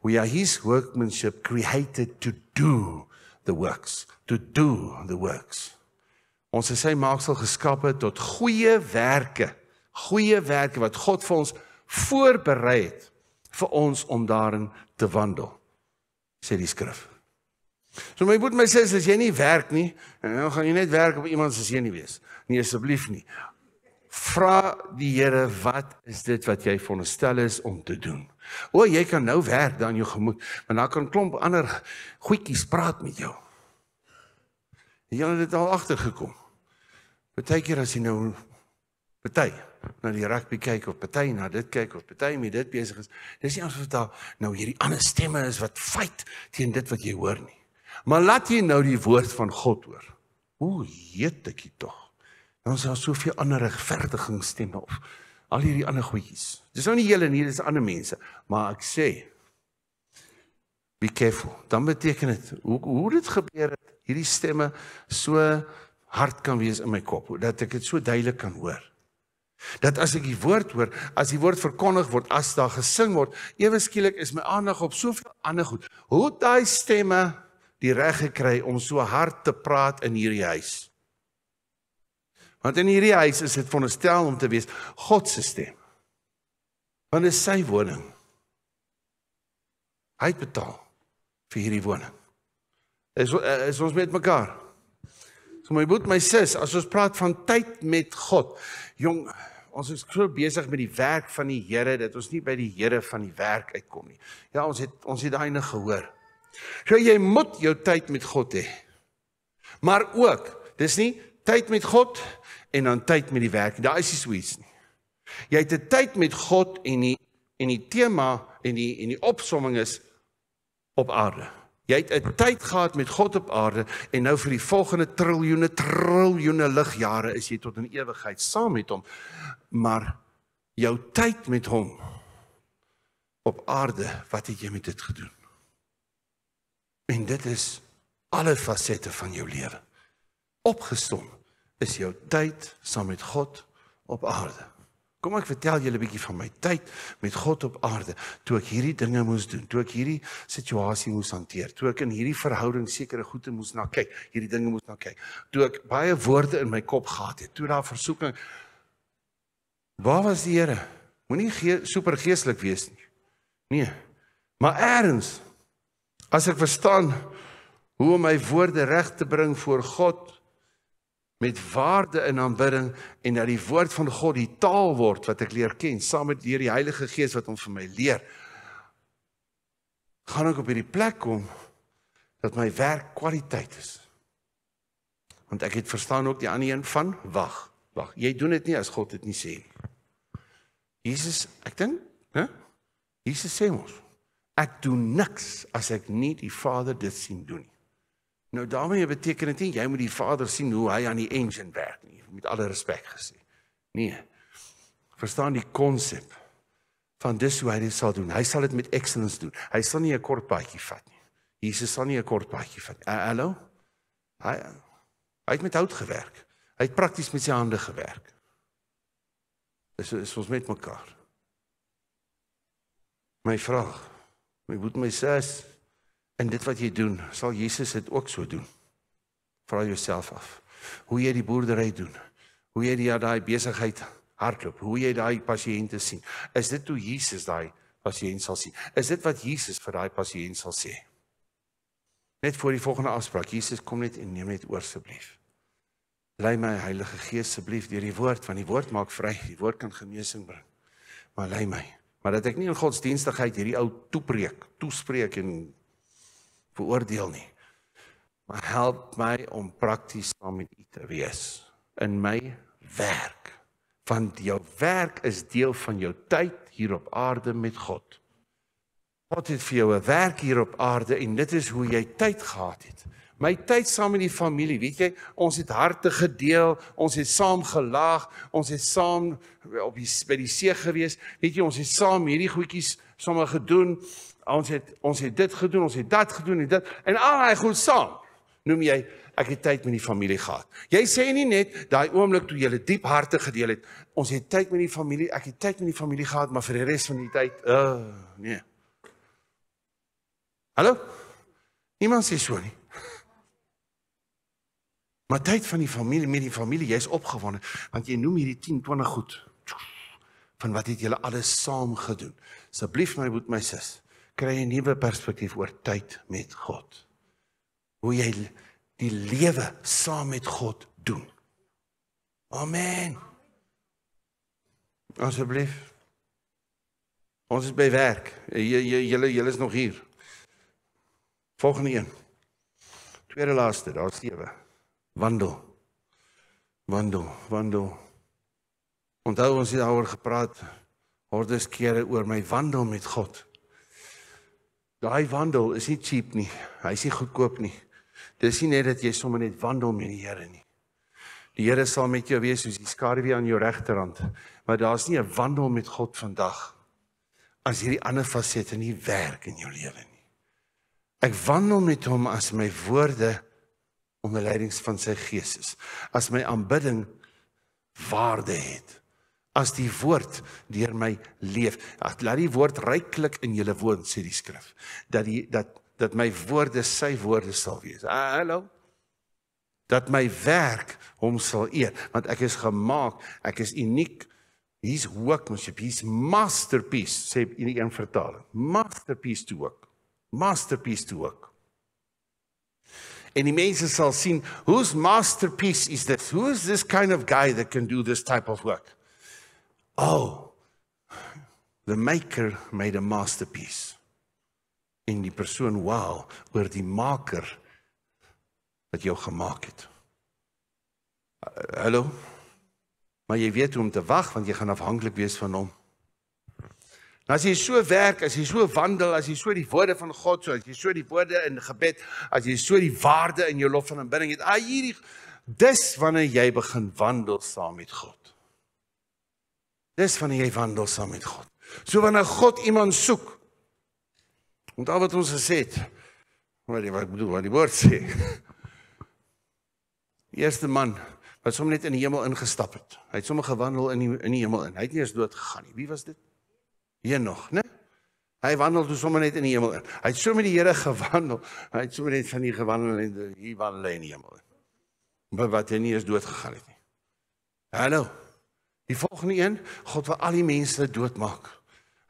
We are his workmanship, created to do the works. To do the works. Ons is sy maaksel geskape tot goeie werke. Goeie werke wat God vir ons voorberei het vir ons om daarin te wandel, sê die skrif. So my broer my sê, as jy nie werk nie, en dan gaan jy net werk op iemand se seun nie wees. Nee, asseblief nie. Vra die Here, wat is dit wat jy veronderstel is om te doen? O, jy kan nou werk dan jou gemoed, maar dan kan klomp ander goedjies praat met jou. Jy het dit al agtergekom. Partykeer as jy nou na die rugby kyk, of party na dit kyk, of party met dit besig is, dis nie asof daar nou hierdie ander stemme is wat fight teen dit wat jy hoor nie. Maar laat jy nou die woord van God hoor. O, jeetekie tog. Dan is daar soveel ander regverdigingsstemme of al hierdie ander goedjies. Dis nou nie julle nie, dis ander mense. Maar ek sê, be careful. Dan beteken dit, hoe dit gebeur het, hierdie stemme so hard kan wees in my kop, dat ek dit so duidelik kan hoor. Dat as ek die woord hoor, as die woord verkondig word, as daar gesing word, ewe skielik is my aandag op soveel ander goed. Hoe het daai stemme die reg gekry om so hard te praat in hierdie huis? Want in hierdie huis is dit veronderstel om te wees God se stem. Want dit is sy woning. Hy het betaal vir hierdie woning. Is ons met mekaar? So my broer, my sis, as ons praat van tyd met God, jong, ons is so besig met die werk van die Here, dat ons nie by die Here van die werk uitkom nie. Ja, ons het daai nou gehoor. So jy moet jou tyd met God hê. Maar ook, dis nie tyd met God en dan tyd met die werk. Daar is nie so iets nie. Jy het 'n tyd met God en die tema en die opsomming is op aarde. Jy het 'n tyd gehad met God op aarde en nou vir die volgende triljoene ligjare is jy tot in ewigheid saam met hom. Maar jou tyd met hom op aarde, wat het jy met dit gedoen? En dit is alle fasette van jou lewe. Opgesom is jou tyd saam met God op aarde. Kom ek vertel julle 'n bietjie van my tyd met God op aarde, toe ek hierdie dinge moes doen, toe ek hierdie situasie moes hanteer, toe ek in hierdie verhouding sekere goede moes na kyk, hierdie dinge moes na kyk, toe ek baie woorde in my kop gehad het, toe daar versoeking. Waar was die Here? Moenie super geestelik wees nie. Nee, maar eers, as ek verstaan hoe om my woorde reg te bring voor God, met waarde in aanbidding, en dat die woord van God die taal word wat ek leer ken, saam met die Heilige Gees wat hom vir my leer, gaan ek op hierdie plek kom, dat my werk kwaliteit is. Want ek het verstaan ook die ander een van, wag, jy doen dit nie as God dit nie sê nie. Jesus, ek dink, Jesus sê ons, ek doen niks as ek nie die Vader dit sien doen nie. Nou daarmee beteken dit nie, jy moet die Vader sien hoe hy aan die engine werk nie, met alle respek gesê. Nee, verstaan die konsep van dis hoe hy dit sal doen. Hy sal dit met excellence doen. Hy sal nie 'n kort paadjie vat nie. Jesus sal nie 'n kort paadjie vat. Hallo? Hy het met hout gewerk. Hy het prakties met sy hande gewerk. Is ons met mekaar. My vraag, my broer, my sis, en dit wat jy doen, sal Jesus dit ook so doen? Vra jouself af. Hoe jy die boerdery doen, hoe jy daai besigheid hardloop, hoe jy daai pasiënte sien. Is dit hoe Jesus daai pasiënt sal sien? Is dit wat Jesus vir daai pasiënt sal sê? Net voor die volgende afspraak, Jesus, kom net en neem net oor asseblief. Lei my Heilige Gees asseblief deur die woord, want die woord maak vry, die woord kan genesing bring. Maar lei my, maar dat ek nie in godsdienstigheid hierdie ou toespreek en veroordeel nie. Maar help my om prakties saam met U te wees in my werk. Want jou werk is deel van jou tyd hier op aarde met God. God het vir jou 'n werk hier op aarde en dit is hoe jy tyd gehad het. My tyd saam met die familie, weet jy, ons het harte gedeel, ons het saam gelaag, ons het saam by die see gewees, weet jy, ons het saam hierdie goedjies sommer gedoen, ons het dit gedoen, ons het dat gedoen en dit, en al die goed saam, noem jy, ek het tyd met die familie gehad. Jy sê nie net, daai oomblik toe jy diep harte gedeel het, ons het tyd met die familie, ek het tyd met die familie gehad, maar vir die res van die tyd, nee. Hallo? Niemand sê so nie. Maar tyd van die familie, met die familie, jy is opgewonde, want jy noem hierdie 10, 20 goed, van wat het julle alles saam gedoen. Asseblief my broer, my sis, kry 'n nuwe perspektief oor tyd met God. Hoe jy die lewe saam met God doen. Amen. Asseblief. Ons is by werk. Julle is nog hier. Volgende een. Tweede laaste, daar is 7. Wandel. Onthou ons het daaroor gepraat, hordes kere oor my wandel met God. Daai wandel is nie cheap nie, hy is nie goedkoop nie. Dis nie net dat jy sommer net wandel met die Here nie. Die Here sal met jou wees soos die skaduwee aan jou regterhand, maar daar's nie 'n wandel met God vandag, as hierdie ander fasette nie werk in jou lewe nie. Ek wandel met hom as my woorde onder leiding van sy Gees is, as my aanbidding waarde het, as die woord deur my leef. Laat die woord ryklik in julle woon, sê die skrif, dat my woorde sy woorde sal wees. Hallo? Dat my werk hom sal eer, want ek is gemaak, ek is uniek, his workmanship, his masterpiece, sê in die een vertaling, masterpiece to work. En die mense sal sien, whose masterpiece is this? Who is this kind of guy that can do this type of work? Oh, the maker made a masterpiece. En die persoon, wow, oor die maker wat jou gemaak het. Hallo? Maar jy weet hoe om te wag, want jy gaan afhanklik wees van hom. Nou as jy so werk, as jy so wandel, as jy so die woorde van God, as jy so die woorde in gebed, as jy so die waarde in jou lof van aanbidding het, dis wanneer jy begin wandel saam met God. Dis wanneer jy wandel saam met God. So wanneer God iemand soek, onthou wat ons gesê het, wat die woord sê, die eerste man, wat sommer net in die hemel ingestap het, hy het sommer gewandel in die hemel in, hy het nie eens dood gegaan nie, wie was dit? Henoch, né? Hy wandel toe sommer net in die hemel in, hy het so met die Here gewandel, hy het sommer net van die gewandel en hier wandel hy in die hemel in, wat hy nie eens dood gegaan het nie. Hallo, die volgende een, God wil al die mense doodmaak,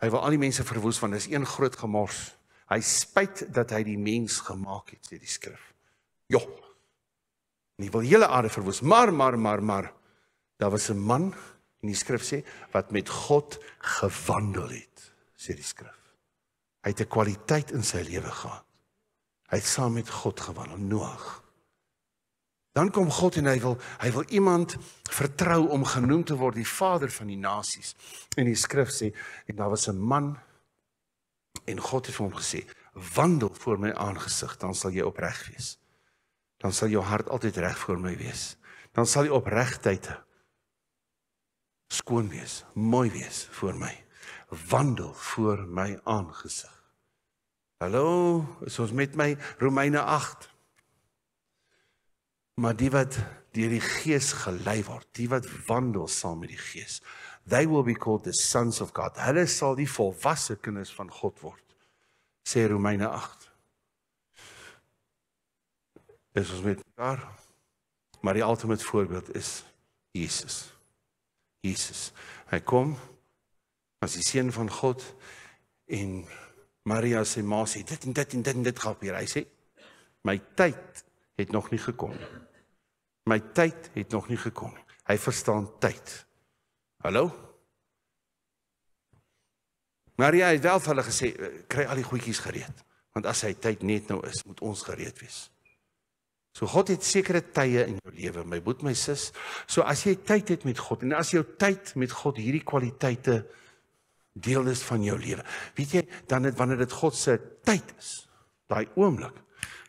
hy wil al die mense verwoes, want dit is een groot gemors, hy spyt dat hy die mens gemaak het, sê die skrif. En hy wil hele aarde verwoes, maar, daar was 'n man, en die skrif sê, wat met God gewandel het, sê die skrif. Hy het 'n kwaliteit in sy lewe gehad. Hy het saam met God gewandel, Noag. Dan kom God en hy wil iemand vertrou om genoem te word die vader van die nasies. En die skrif sê, en daar was 'n man, en God het vir hom gesê, wandel voor my aangesig, dan sal jy opreg wees. Dan sal jou hart altyd reg voor my wees. Dan sal jy opregtheid skoon wees, mooi wees voor my, wandel voor my aangesig. Hallo, is ons met my Romeine 8. Maar die wat deur die Gees gelei word, die wat wandel saam met die Gees, they will be called the sons of God. Hulle sal die volwasse kinders van God word, sê Romeine 8. Is ons met mekaar? Maar die ultimate voorbeeld is Jesus. Jesus. Hy kom as die seun van God en Maria sê, ma sê, dit en dit en dit en dit gaan gebeur. Hy sê, my tyd het nog nie gekom nie. My tyd het nog nie gekom nie. Hy verstaan tyd. Hallo? Maria het wel vir hulle gesê, kry al die goedjies gereed. Want as sy tyd net nou is, moet ons gereed wees. So God het sekere tye in jou lewe, my boet, my sis. So as jy tyd het met God, en as jou tyd met God hierdie kwaliteite deel is van jou lewe, weet jy, dan wanneer dit God se tyd is, daai oomblik,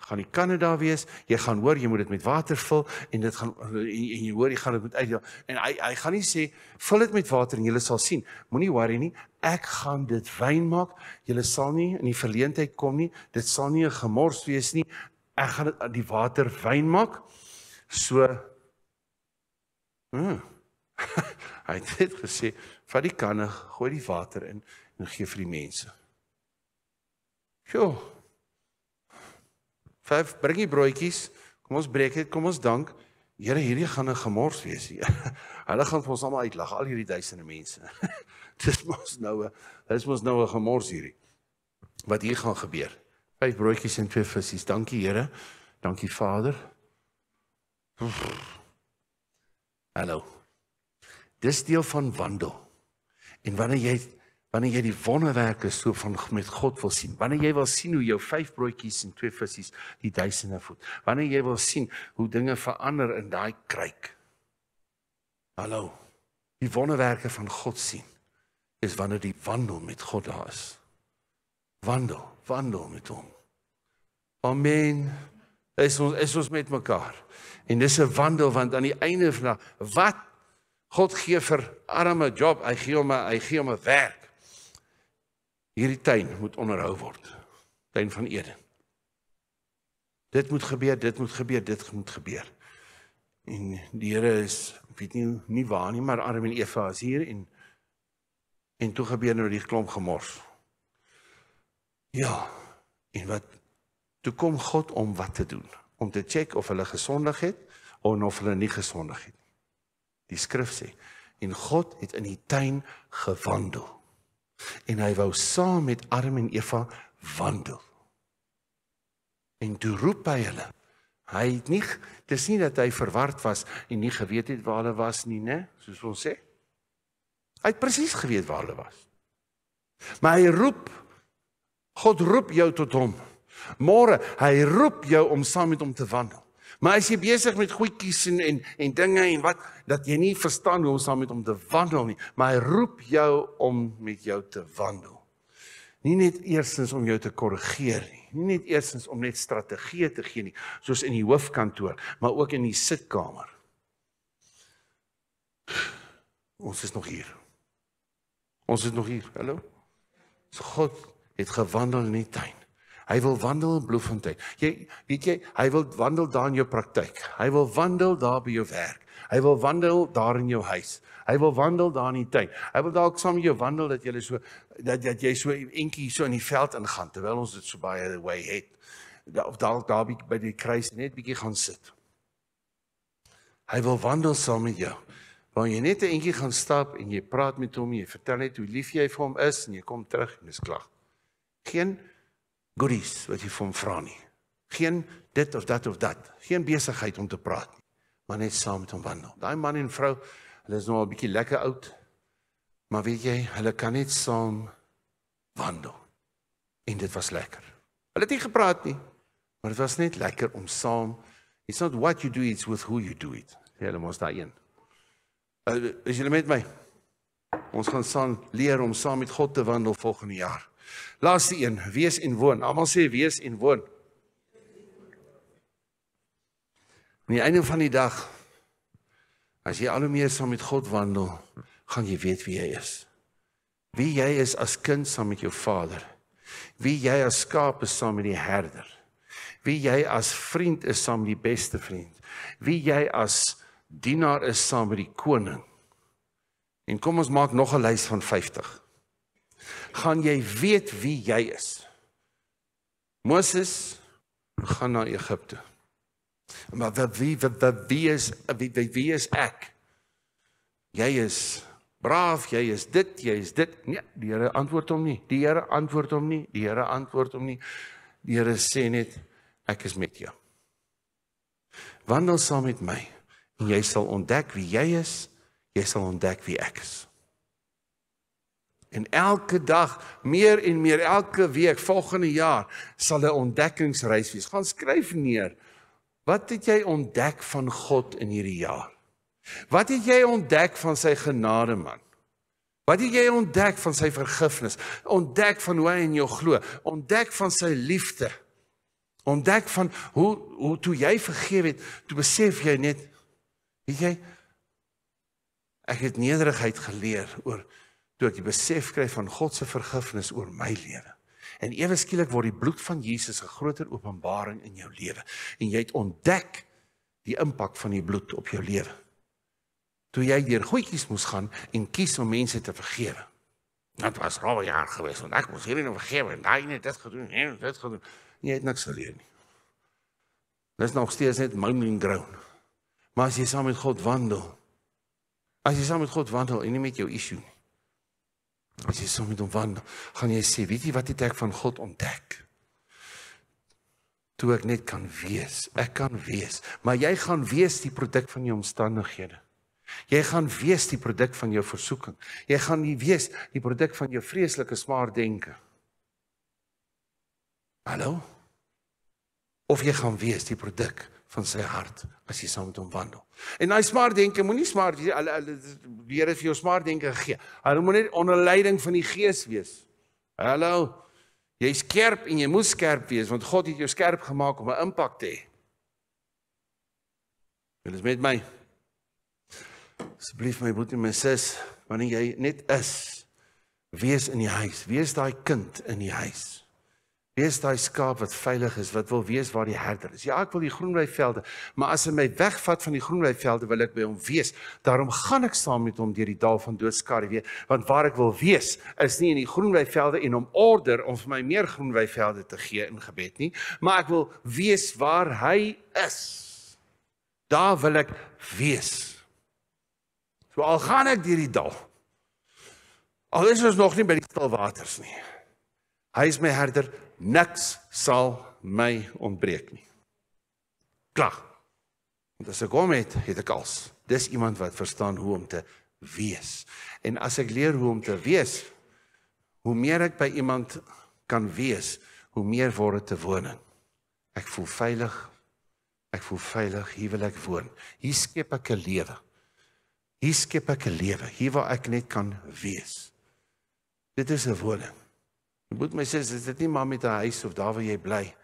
gaan die kanne daar wees, jy gaan hoor, jy moet dit met water vul, en jy hoor, jy gaan dit met uitdeel, en hy gaan nie sê, vul dit met water, en jylle sal sien, moenie worry nie, ek gaan dit wyn maak, jylle sal nie in die verleentheid kom nie, dit sal nie 'n gemors wees nie, ek gaan dit die water wyn maak, so, hy het net gesê, vat die kanne, gooi die water in, en gee vir die mense. Jo, 5, bring die broodjies, kom ons breek het, kom ons dank, Here, hierdie gaan 'n gemors wees. Hulle gaan vir ons almal uitlag, al hierdie duisende mense. Dis mos nou 'n gemors hierdie, wat hier gaan gebeur. 5 broodjies en 2 visse, dankie Here, dankie Vader. Hallo, dis deel van wandel, en wanneer jy die wonderwerke so van met God wil sien, wanneer jy wil sien hoe jou 5 broodjies en 2 visse die duisende voed, wanneer jy wil sien hoe dinge verander in daai kruik, hallo, die wonderwerke van God sien, is wanneer die wandel met God daar is. Wandel met hom. Amen. Is ons met mekaar. En dis 'n wandel, want aan die einde van wat God gee vir arme job, hy gee hom 'n werk. Hierdie tuin moet onderhou word. Tuin van Eden. Dit moet gebeur, dit moet gebeur. En die Here is, ek weet nie waar nie, maar Adam en Eva is hier en toe gebeur nou die klomp gemors. Ja, en toe kom God om wat te doen? Om te check of hulle gesondig het, of hulle nie gesondig het. Die skrif sê, en God het in die tuin gewandel. En hy wou saam met Adam en Eva wandel. En toe roep hy hulle. Hy het nie, dis nie dat hy verward was en nie geweet het waar hulle was nie, né? Soos ons sê. Hy het presies geweet waar hulle was. Maar hy roep, God roep jou tot hom. Môre, hy roep jou om saam met hom te wandel. Maar as jy besig met goedjies en dinge en wat, dat jy nie verstaan hoe om saam met hom te wandel nie, maar hy roep jou om met jou te wandel. Nie net eerstens om jou te korrigeer nie, nie net eerstens om net strategie te gee nie, soos in die hoofkantoor, maar ook in die sitkamer. Ons is nog hier. Hallo? So God het gewandel in die tuin. Hy wil wandel in Bloemfontein. Weet jy, hy wil wandel daar in jou praktyk. Hy wil wandel daar by jou werk. Hy wil wandel daar in jou huis. Hy wil wandel daar in die tuin. Hy wil dalk saam met jou wandel dat jy so eentjie so in die veld ingaan, terwyl ons dit so baie way het. Of dalk daar by die kruis net bietjie gaan sit. Hy wil wandel saam met jou. Waar jy net 'n eentjie gaan stap en jy praat met hom, jy vertel net hoe lief jy vir hom is en jy kom terug en dis klaar. Geen goodies wat jy vir hom vra nie. Geen dit of dat. Geen besigheid om te praat nie. Maar net saam met hom wandel. Daai man en vrou, hulle is nou al 'n bietjie lekker oud. Maar weet jy, hulle kan net saam wandel. En dit was lekker. Hulle het nie gepraat nie. Maar dit was net lekker om saam. It's not what you do, it's with who you do it. Hulle mos daai een. Is julle met my? Ons gaan saam leer om saam met God te wandel volgende jaar. Laaste een, wees en woon. Almal sê wees en woon. Aan die einde van die dag, as jy al hoe meer saam met God wandel, gaan jy weet wie jy is. Wie jy is as kind saam met jou vader. Wie jy as skaap is saam met die herder. Wie jy as vriend is saam met die beste vriend. Wie jy as dienaar is saam met die koning. En kom ons maak nog 'n lys van 50. Gaan jy weet wie jy is. Moses gaan na Egipte. Maar wie is ek? Jy is braaf, jy is dit. Nee, die Here antwoord hom nie. Die Here antwoord hom nie. Die Here sê net, ek is met jou. Wandel saam met my, en jy sal ontdek wie jy is, jy sal ontdek wie ek is. En elke dag, meer en meer, elke week, volgende jaar, sal 'n ontdekkingsreis wees. Gaan skryf neer, wat het jy ontdek van God in hierdie jaar? Wat het jy ontdek van sy genade, man? Wat het jy ontdek van sy vergifnis? Ontdek van hoe hy in jou glo? Ontdek van sy liefde? Ontdek van hoe toe jy vergewe het, toe besef jy net, weet jy, ek het nederigheid geleer oor, toe ek die besef kry van God se vergifnis oor my lewe. En ewe skielik word die bloed van Jesus 'n groter openbaring in jou lewe. En jy het ontdek die impak van die bloed op jou lewe. Toe jy deur goedjies moes gaan en kies om mense te vergewe. Dat was rowwe jaar geweest, want ek moes hierdie nou vergewe, en daai net dit gedoen, en dit gedoen. Jy het niks geleer nie. Dit is nog steeds net moaning ground. Maar as jy saam met God wandel, en nie met jou issue nie, as jy saam met hom wandel, gaan jy sê, weet jy wat het ek van God ontdek? Toe ek net kan wees, ek kan wees, maar jy gaan wees die produk van jou omstandighede. Jy gaan wees die produk van jou versoeking. Jy gaan nie wees die produk van jou vreeslike smaar denke. Hallo? Of jy gaan wees die produk van sy hart, as jy saam met hom wandel. En daai smaar denke, moenie smaar, die Here het vir jou smaar denke gegee. Hy moet net onder leiding van die Gees wees. Hallo? Jy is skerp en jy moet skerp wees, want God het jou skerp gemaak om 'n impak te hê. Wil jy met my? Asseblief my broer en my sis, wanneer jy net is, wees in die huis, wees daai kind in die huis. Wees daai skaap wat veilig is, wat wil wees waar die herder is. Ja, ek wil die groenweivelde, maar as hy my wegvat van die groenweivelde, wil ek by hom wees. Daarom gaan ek saam met hom deur die dal van doodskare weer, want waar ek wil wees, is nie in die groenweivelde en om order om vir my meer groenweivelde te gee in gebed nie, maar ek wil wees waar hy is. Daar wil ek wees. So al gaan ek deur die dal, al is ons nog nie by die stil waters nie. Hy is my herder, niks sal my ontbreek nie. Klaar. Want as ek hom het ek als. Dis iemand wat verstaan hoe om te wees. En as ek leer hoe om te wees, hoe meer ek by iemand kan wees, hoe meer word dit 'n woning. Ek voel veilig, hier wil ek woon. Hier skep ek 'n lewe. Hier waar ek net kan wees. Dit is 'n woning. Jy moet my sê, is dit nie maar met 'n huis of daar waar jy bly.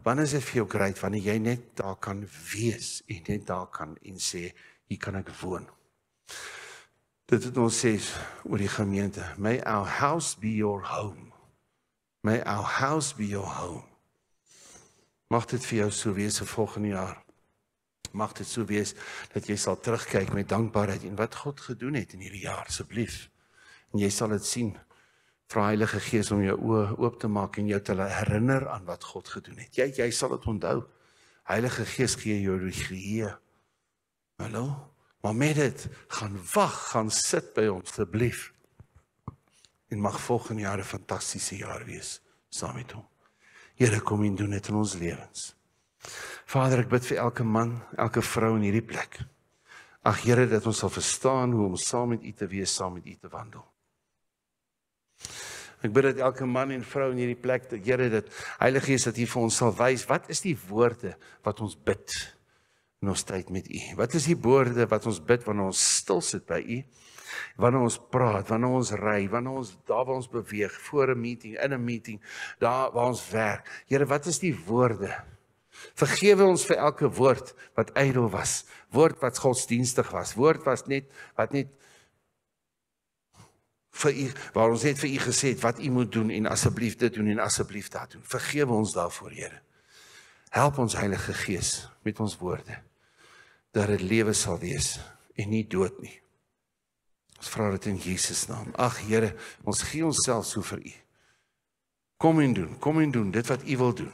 Wanneer is dit vir jou great, wanneer jy net daar kan wees, en net daar kan en sê, hier kan ek woon. Dit het ons sê oor die gemeente, may our house be your home. May our house be your home. Mag dit vir jou so wees vir volgende jaar. Mag dit so wees, dat jy sal terugkyk met dankbaarheid en wat God gedoen het in hierdie jaar, asseblief. En jy sal dit sien. Vra Heilige Gees om jou oë oop te maak en jou te herinner aan wat God gedoen het. Jy sal dit onthou. Heilige Gees gee jou die geheue. Hallo? Maar met dit, gaan sit by ons, asseblief. En mag volgende jaar 'n fantastiese jaar wees, saam met hom. Here, kom en doen dit in ons lewens. Vader, ek bid vir elke man, elke vrou in hierdie plek. Ag Here, dat ons sal verstaan hoe om saam met U te wees, saam met U te wandel. Ek bid dat elke man en vrou in hierdie plek, dat Here, dat Heilige Gees, dat U vir ons sal wys, wat is die woorde wat ons bid in ons tyd met U? Wat is die woorde wat ons bid wanneer ons stil sit by U? Wanneer ons praat, wanneer ons ry, wanneer ons daar waar ons beweeg, voor 'n meeting, in 'n meeting, daar waar ons werk. Here, wat is die woorde? Vergewe ons vir elke woord wat ydel was, woord wat godsdienstig was, woord wat net vir u, waar ons net vir u gesê het, wat u moet doen, en asseblief dit doen, en asseblief dat doen. Vergewe ons daarvoor, Here. Help ons Heilige Gees, met ons woorde, dat dit lewe sal wees, en nie dood nie. Ons vra dit in Jesus naam. Ag Here, ons gee onsself so vir u. Kom en doen, dit wat u wil doen,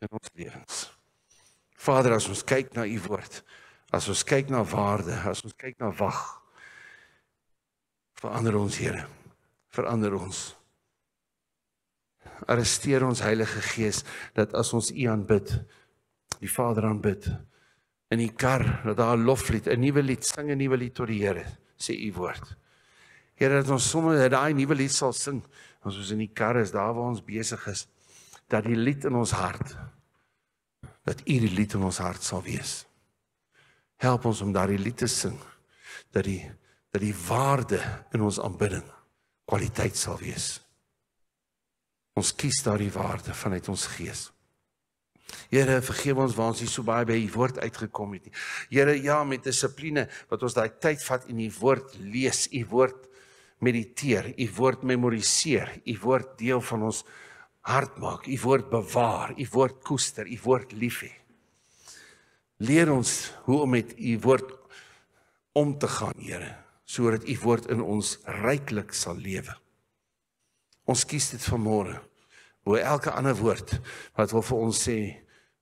in ons lewens. Vader, as ons kyk na u woord, as ons kyk na waarde, as ons kyk na wag, verander ons, Here, verander ons. Arresteer ons Heilige Gees, dat as ons u aanbid, die Vader aanbid, in die kar, dat daar 'n loflied, 'n nuwe lied, sing 'n nuwe lied tot die Here, sê u woord. Here, dat ons sommer daai nuwe lied sal sing, as ons in die kar is, daar waar ons besig is, dat die lied in ons hart, dat u die lied in ons hart sal wees. Help ons om daardie lied te sing, dat die waarde in ons aanbidding kwaliteit sal wees. Ons kies daardie waarde vanuit ons gees. Here, vergewe ons waar ons nie so baie by u woord uitgekom het nie. Here, ja, met dissipline, wat ons daai tyd vat en u woord lees, u woord mediteer, u woord memoriseer, u woord deel van ons hart maak, u woord bewaar, u woord koester, u woord lief hê. Leer ons hoe om met u woord om te gaan, Here, sodat u woord in ons ryklik sal lewe. Ons kies dit vanmôre, bo elke ander woord, wat wil vir ons sê,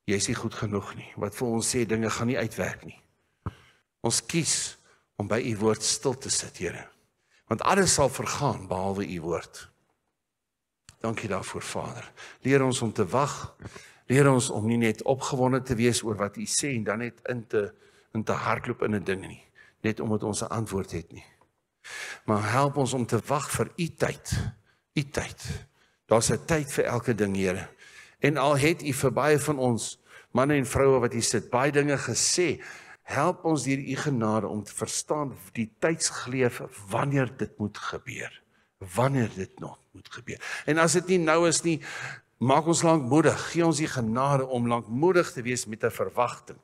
jy is nie goed genoeg nie, wat vir ons sê, dinge gaan nie uitwerk nie. Ons kies om by u woord stil te sit, Here, want alles sal vergaan, behalwe u woord. Dankie daarvoor, Vader. Leer ons om te wag, leer ons om nie net opgewonde te wees oor wat u sê, en dan net in te hardloop in 'n ding nie, net omdat ons 'n antwoord het nie. Maar help ons om te wag vir u tyd, u tyd. Daar's 'n tyd vir elke ding, Here. En al het u vir baie van ons, manne en vroue wat hier sit, baie dinge gesê, help ons deur u genade om te verstaan die tydsgleef wanneer dit moet gebeur. Wanneer dit nog moet gebeur. En as dit nie nou is nie, maak ons lankmoedig. Gee ons die genade om lankmoedig te wees met 'n verwagting.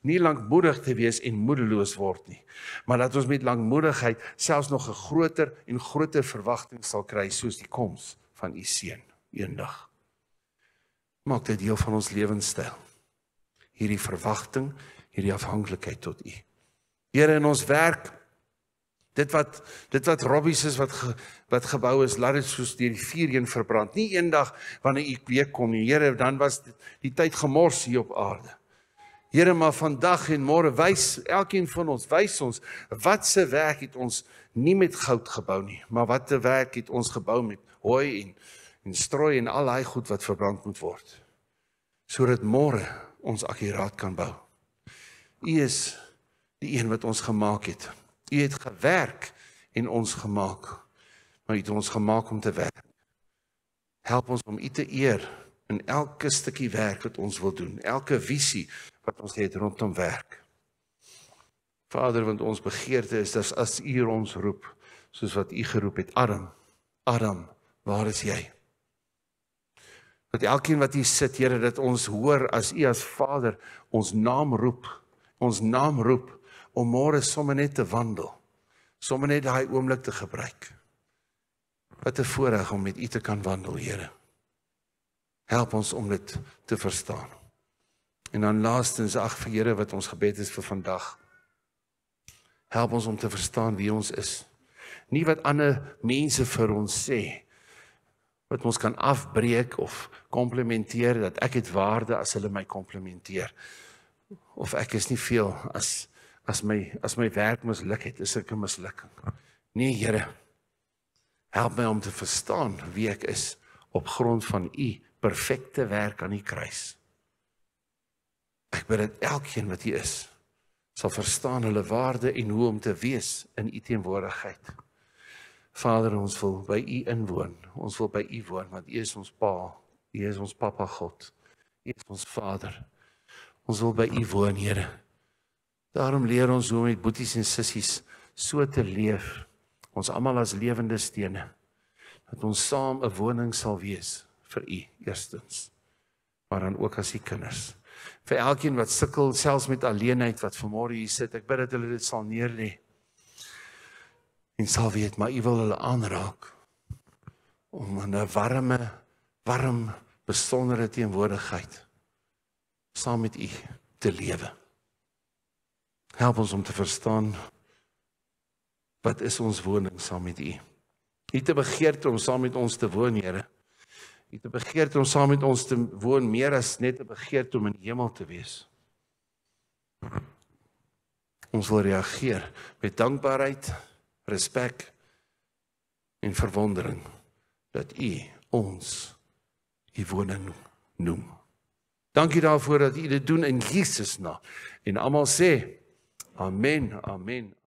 Nie lankmoedig te wees en moedeloos word nie, maar dat ons met lankmoedigheid selfs nog 'n groter en groter verwagting sal kry, soos die koms van u seun eendag. Maak dit deel van ons lewenstyl. Hierdie verwagting, hierdie afhanklikheid tot u. Here, in ons werk, dit wat robbies is, wat gebou is, laat dit soos deur die vuur heen verbrand. Nie eendag wanneer u weer kom nie, Here, dan was die tyd gemors hier op aarde. Here, maar vandag en môre wys elkeen van ons, wat se werk het ons nie met goud gebou nie, maar wat se werk het ons gebou met hooi en strooi en al daai goed wat verbrand moet word, sodat môre ons akkuraat kan bou. U is die een wat ons gemaak het. U het gewerk en ons gemaak, maar u het ons gemaak om te werk. Help ons om u te eer in elke stukkie werk wat ons wil doen, elke visie wat ons het rondom werk. Vader, want ons begeerte is dat as u ons roep, soos wat u geroep het, Adam, waar is jy? Dat elkeen wat hier sit, Here, dat ons hoor as u as Vader ons naam roep, om môre sommer net te wandel, sommer net daai oomblik te gebruik. Wat 'n voorreg om met u te kan wandel, Here. Help ons om dit te verstaan. En dan laastens, vir Here, wat ons gebed is vir vandag. Help ons om te verstaan wie ons is. Nie wat ander mense vir ons sê, wat ons kan afbreek of komplimenteer, dat ek het waarde as hulle my komplimenteer. Of ek is nie veel as my werk misluk het, is ek 'n mislukking. Nee, Here, help my om te verstaan wie ek is op grond van u perfekte werk aan die kruis. Ek bid dat elkeen wat hier is, sal verstaan hulle waarde en hoe om te wees in u teenwoordigheid. Vader, ons wil by u inwoon, ons wil by u woon, want u is ons Pa, u is ons Papa God, u is ons Vader. Ons wil by u woon, Here. Daarom leer ons hoe met boeties en sissies so te leef, ons almal as lewende stene, dat ons saam 'n woning sal wees vir u, eerstens, maar dan ook as u kinders. Vir elkeen wat sukkel, selfs met alleenheid, wat vanmôre hier sit, ek bid dat hulle dit sal neerlê. en sal weet, maar U wil hulle aanraak, om in 'n warm, besondere teenwoordigheid, saam met U te lewe. Help ons om te verstaan, wat is ons woning saam met U? U het 'n begeerte om saam met ons te woon, Here. U het 'n begeerte om saam met ons te woon, meer as net 'n begeerte om in die hemel te wees. Ons wil reageer met dankbaarheid, respek en verwondering, dat U ons U woning noem. Dankie daarvoor dat U dit doen in Jesus naam. En almal sê, amen, amen.